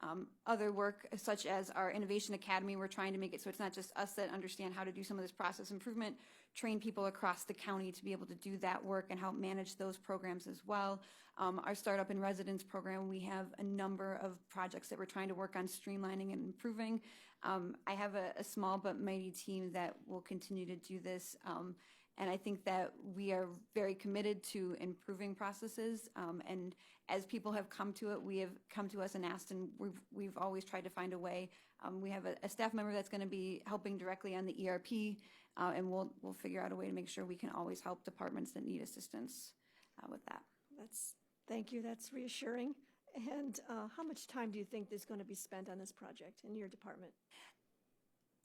S22: other work, such as our Innovation Academy. We're trying to make it so it's not just us that understand how to do some of this process improvement, train people across the county to be able to do that work and help manage those programs as well. Our Startup in Residence program, we have a number of projects that we're trying to work on streamlining and improving. I have a small but mighty team that will continue to do this. And I think that we are very committed to improving processes. And as people have come to it, we have come to us and asked, and we've always tried to find a way. We have a staff member that's going to be helping directly on the ERP, and we'll figure out a way to make sure we can always help departments that need assistance with that.
S7: Thank you. That's reassuring. And how much time do you think is going to be spent on this project in your department?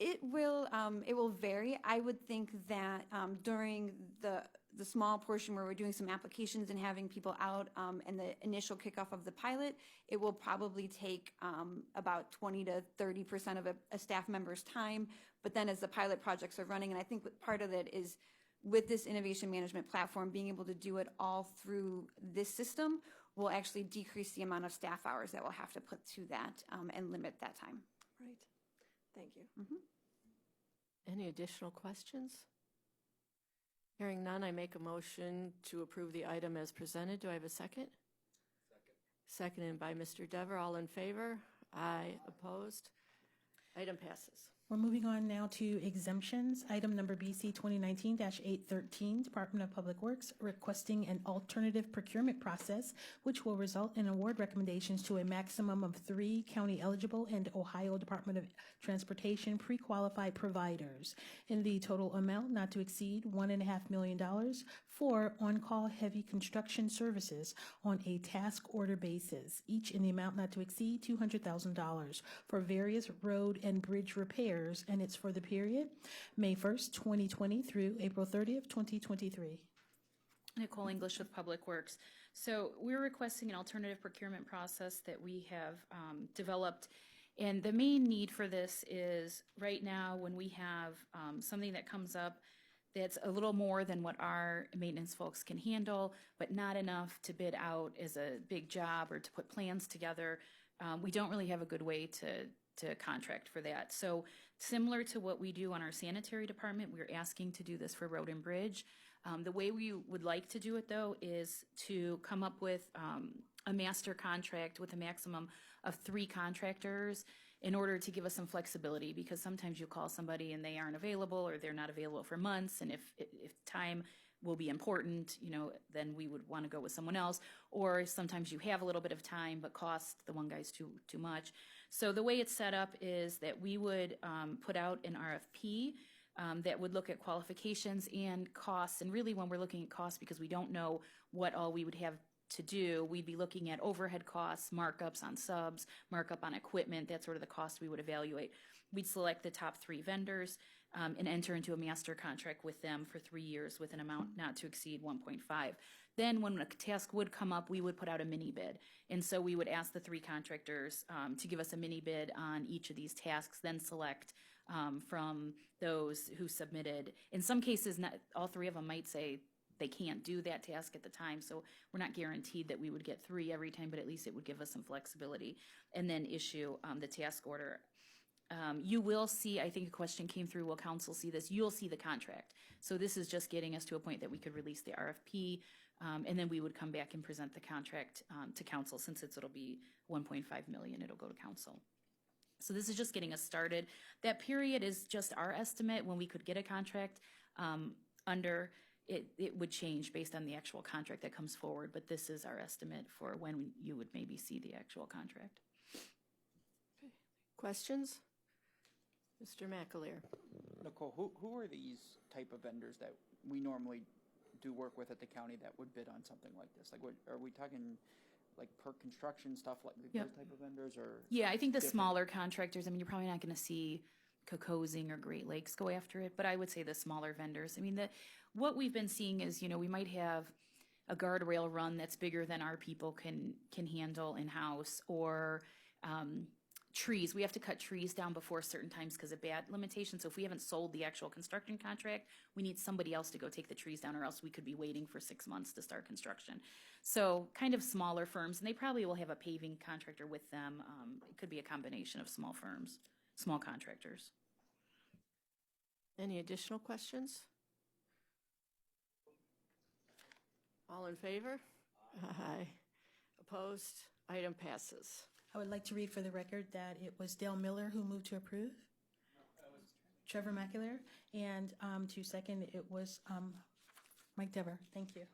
S22: It will vary. I would think that during the small portion where we're doing some applications and having people out and the initial kickoff of the pilot, it will probably take about 20 to 30% of a staff member's time. But then as the pilot projects are running, and I think part of it is with this innovation management platform, being able to do it all through this system will actually decrease the amount of staff hours that we'll have to put to that and limit that time.
S7: Right. Thank you.
S1: Any additional questions? Hearing none, I make a motion to approve the item as presented. Do I have a second? Seconded by Mr. Dever. All in favor? Aye. Opposed? Item passes.
S2: We're moving on now to exemptions. Item number BC 2019-813, Department of Public Works requesting an alternative procurement process, which will result in award recommendations to a maximum of 3 county-eligible and Ohio Department of Transportation pre-qualified providers in the total amount not to exceed $1.5 million for on-call heavy construction services on a task order basis, each in the amount not to exceed $200,000 for various road and bridge repairs, and it's for the period May 1st, 2020 through April 30th, 2023.
S8: Nicole English with Public Works. So we're requesting an alternative procurement process that we have developed. And the main need for this is right now when we have something that comes up that's a little more than what our maintenance folks can handle, but not enough to bid out as a big job or to put plans together, we don't really have a good way to contract for that. So similar to what we do on our sanitary department, we're asking to do this for Road and Bridge. The way we would like to do it, though, is to come up with a master contract with a maximum of 3 contractors in order to give us some flexibility, because sometimes you call somebody and they aren't available or they're not available for months, and if time will be important, you know, then we would want to go with someone else. Or sometimes you have a little bit of time, but cost the one guy's too much. So the way it's set up is that we would put out an RFP that would look at qualifications and costs. And really when we're looking at costs, because we don't know what all we would have to do, we'd be looking at overhead costs, markups on subs, markup on equipment. That's sort of the cost we would evaluate. We'd select the top 3 vendors and enter into a master contract with them for 3 years with an amount not to exceed 1.5. Then when a task would come up, we would put out a mini bid. And so we would ask the 3 contractors to give us a mini bid on each of these tasks, then select from those who submitted. In some cases, not all 3 of them might say they can't do that task at the time, so we're not guaranteed that we would get 3 every time, but at least it would give us some flexibility, and then issue the task order. You will see, I think a question came through, will council see this? You'll see the contract. So this is just getting us to a point that we could release the RFP, and then we would come back and present the contract to council. Since it'll be 1.5 million, it'll go to council. So this is just getting us started. That period is just our estimate when we could get a contract under. It would change based on the actual contract that comes forward, but this is our estimate for when you would maybe see the actual contract.
S1: Okay. Questions? Mr. McAleer.
S4: Nicole, who are these type of vendors that we normally do work with at the county that would bid on something like this? Like, what are we talking, like per construction stuff, like those type of vendors, or?
S8: Yeah, I think the smaller contractors, I mean, you're probably not going to see Kokosing or Great Lakes go after it, but I would say the smaller vendors. I mean, what we've been seeing is, you know, we might have a guardrail run that's bigger than our people can handle in-house, or trees. We have to cut trees down before certain times because of bad limitations. So if we haven't sold the actual construction contract, we need somebody else to go take the trees down, or else we could be waiting for 6 months to start construction. So kind of smaller firms, and they probably will have a paving contractor with them. It could be a combination of small firms, small contractors.
S1: Any additional questions? All in favor? Aye. Opposed? Item passes.
S2: I would like to read for the record that it was Dale Miller who moved to approve. Trevor McAleer. And to second, it was Mike Dever. Thank you.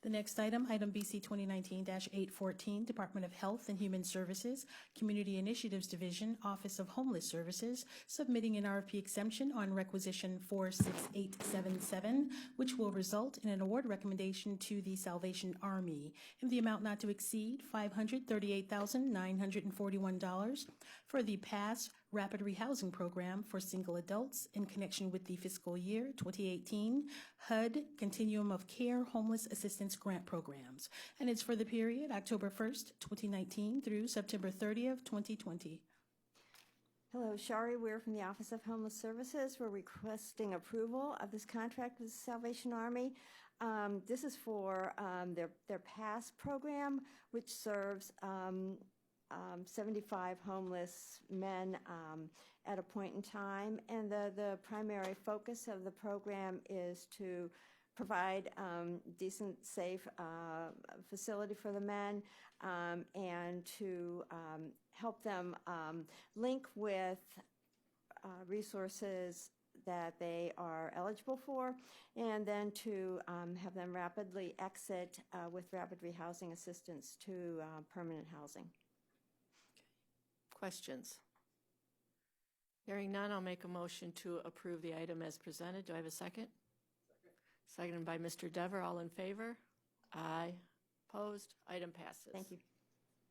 S2: The next item, item BC 2019-814, Department of Health and Human Services, Community Initiatives Division, Office of Homeless Services, submitting an RFP exemption on requisition 46877, which will result in an award recommendation to the Salvation Army in the amount not to exceed $538,941 for the PASS Rapid Rehousing Program for single adults in connection with the fiscal year 2018 HUD Continuum of Care Homeless Assistance Grant Programs. And it's for the period October 1st, 2019 through September 30th, 2020.
S7: Hello, Shari Weir from the Office of Homeless Services. We're requesting approval of this contract with the Salvation Army. This is for their PASS program, which serves 75 homeless men at a point in time. And the primary focus of the program is to provide decent, safe facility for the men and to help them link with resources that they are eligible for, and then to have them rapidly exit with rapid rehousing assistance to permanent housing.
S1: Questions? Hearing none, I'll make a motion to approve the item as presented. Do I have a second? Seconded by Mr. Dever. All in favor? Aye. Opposed? Item passes.
S7: Thank you.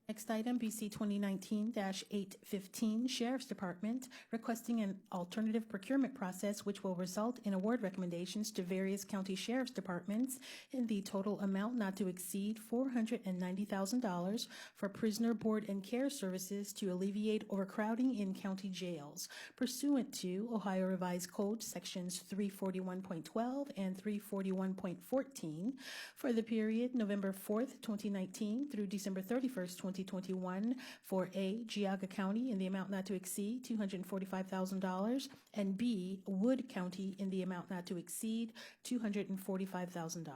S2: Next item, BC 2019-815, Sheriff's Department, requesting an alternative procurement process which will result in award recommendations to various county sheriff's departments in the total amount not to exceed $490,000 for prisoner board and care services to alleviate overcrowding in county jails, pursuant to Ohio Revised Code Sections 341.12 and 341.14 for the period November 4th, 2019 through December 31st, 2021 for A, Geauga County in the amount not to exceed $245,000, and B, Wood County in the amount not to exceed $245,000.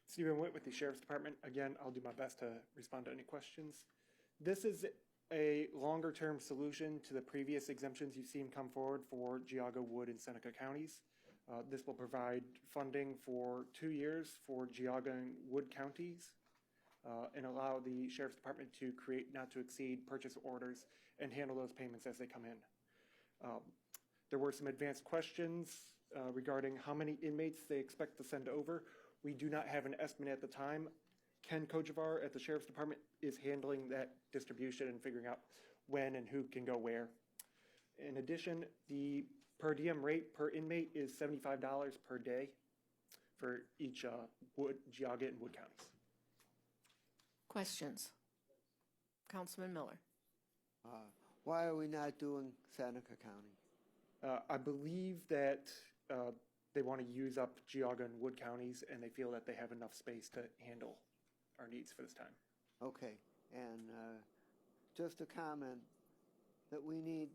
S9: Stephen Witt with the Sheriff's Department. Again, I'll do my best to respond to any questions. This is a longer-term solution to the previous exemptions you've seen come forward for Geauga, Wood, and Seneca counties. This will provide funding for 2 years for Geauga and Wood counties and allow the Sheriff's Department to create not to exceed purchase orders and handle those payments as they come in. There were some advanced questions regarding how many inmates they expect to send over. We do not have an estimate at the time. Ken Kojevar at the Sheriff's Department is handling that distribution and figuring out when and who can go where. In addition, the per diem rate per inmate is $75 per day for each Geauga and Wood counties.
S1: Questions? Councilman Miller.
S6: Why are we not doing Seneca County?
S9: I believe that they want to use up Geauga and Wood counties, and they feel that they have enough space to handle our needs for this time.
S6: Okay, and just a comment that we need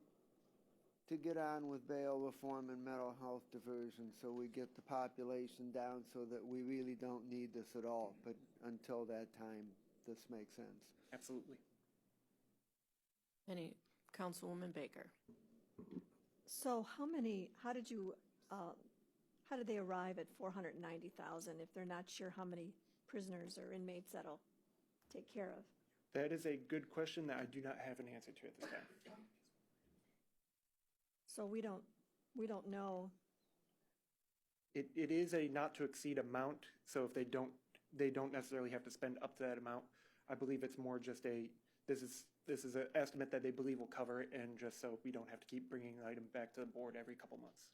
S6: to get on with bail reform and mental health diversion so we get the population down so that we really don't need this at all. But until that time, this makes sense.
S9: Absolutely.
S1: Any Councilwoman Baker.
S7: So how did they arrive at 490,000 if they're not sure how many prisoners or inmates that'll take care of?
S9: That is a good question that I do not have an answer to at this time.
S7: So we don't know.
S9: It is a not to exceed amount, so if they don't necessarily have to spend up to that amount. I believe it's more just this is an estimate that they believe will cover it, and just so we don't have to keep bringing the item back to the board every couple months.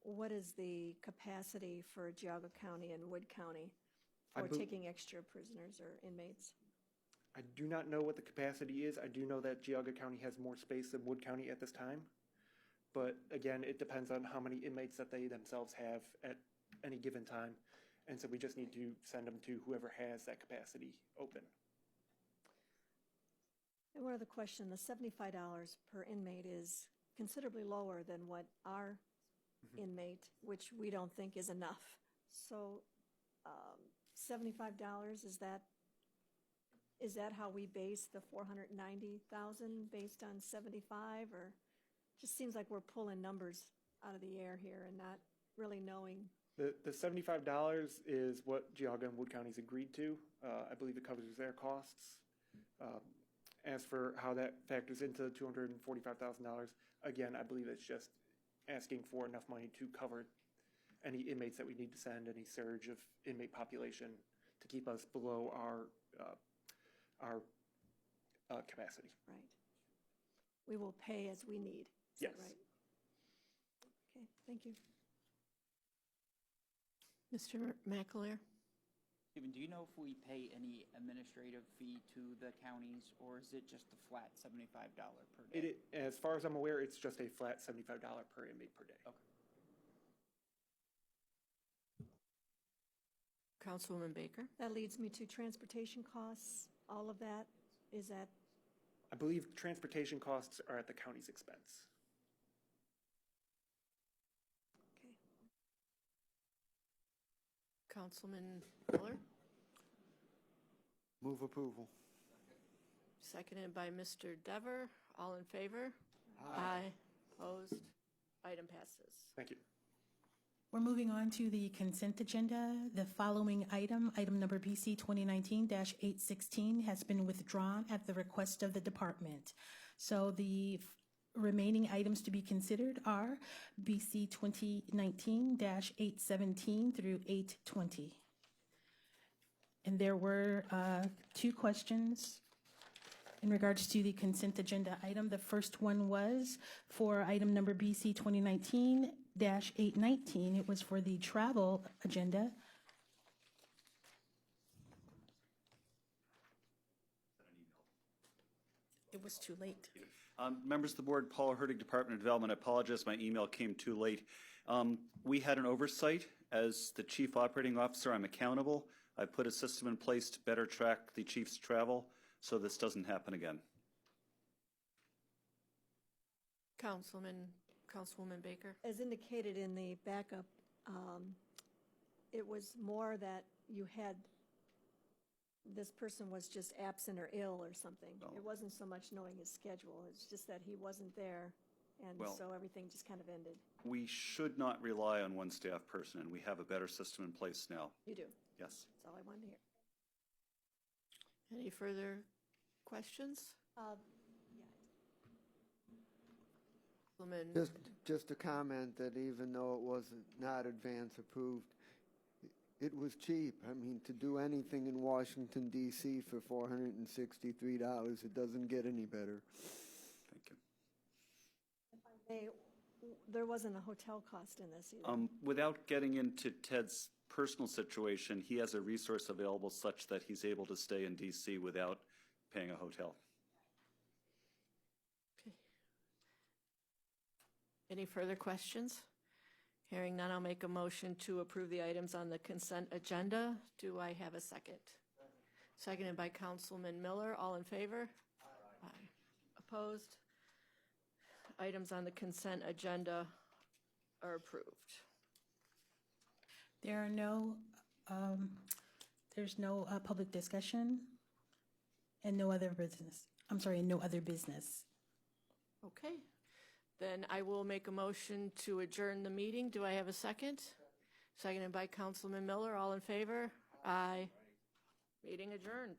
S7: What is the capacity for Geauga County and Wood County for taking extra prisoners or inmates?
S9: I do not know what the capacity is. I do know that Geauga County has more space than Wood County at this time. But again, it depends on how many inmates that they themselves have at any given time. And so we just need to send them to whoever has that capacity open.
S7: And one other question, the $75 per inmate is considerably lower than what our inmate, which we don't think is enough. So $75, is that how we base the 490,000 based on 75, or just seems like we're pulling numbers out of the air here and not really knowing?
S9: The $75 is what Geauga and Wood counties agreed to. I believe it covers their costs. As for how that factors into the $245,000, again, I believe it's just asking for enough money to cover any inmates that we need to send, any surge of inmate population to keep us below our capacity.
S7: Right. We will pay as we need. Is
S9: Yes.
S7: that right? Okay, thank you.
S1: Mr. McAleer.
S4: Stephen, do you know if we pay any administrative fee to the counties, or is it just a flat $75 per day?
S9: As far as I'm aware, it's just a flat $75 per inmate per day.
S4: Okay.
S1: Councilwoman Baker.
S7: That leads me to transportation costs, all of that. Is that?
S9: I believe transportation costs are at the county's expense.
S7: Okay.
S1: Councilman Miller.
S6: Move approval.
S1: Seconded by Mr. Dever. All in favor? Aye. Opposed? Item passes.
S9: Thank you.
S2: We're moving on to the consent agenda. The following item number BC 2019-816, has been withdrawn at the request of the department. So the remaining items to be considered are BC 2019-817 through 820. And there were 2 questions In regards to the consent agenda item, the first one was for item number BC 2019-819. It was for the travel agenda. It was too late.
S10: Members of the board, Paul Herdig, Department of Development. I apologize, my email came too late. We had an oversight. As the chief operating officer, I'm accountable. I put a system in place to better track the chief's travel so this doesn't happen again.
S1: Councilwoman Baker.
S7: As indicated in the backup, it was more that you had, this person was just absent or ill or something. It wasn't so much knowing his schedule, it's just that he wasn't there, and so everything just kind of ended.
S10: We should not rely on one staff person, and we have a better system in place now.
S7: You do?
S10: Yes.
S7: That's all I wanted to hear.
S1: Any further questions?
S6: Just a comment that even though it wasn't not advance approved, it was cheap. I mean, to do anything in Washington, D.C. for $463, it doesn't get any better.
S10: Thank you.
S7: There wasn't a hotel cost in this either.
S10: Without getting into Ted's personal situation, he has a resource available such that he's able to stay in D.C. without paying a hotel.
S1: Okay. Any further questions? Hearing none, I'll make a motion to approve the items on the consent agenda. Do I have a second? Seconded by Councilman Miller. All in favor? Aye. Opposed? Items on the consent agenda are approved.
S2: There are no, there's no public discussion and no other business. I'm sorry, no other business.
S1: Okay. Then I will make a motion to adjourn the meeting. Do I have a second? Seconded by Councilman Miller. All in favor? Aye. Meeting adjourned.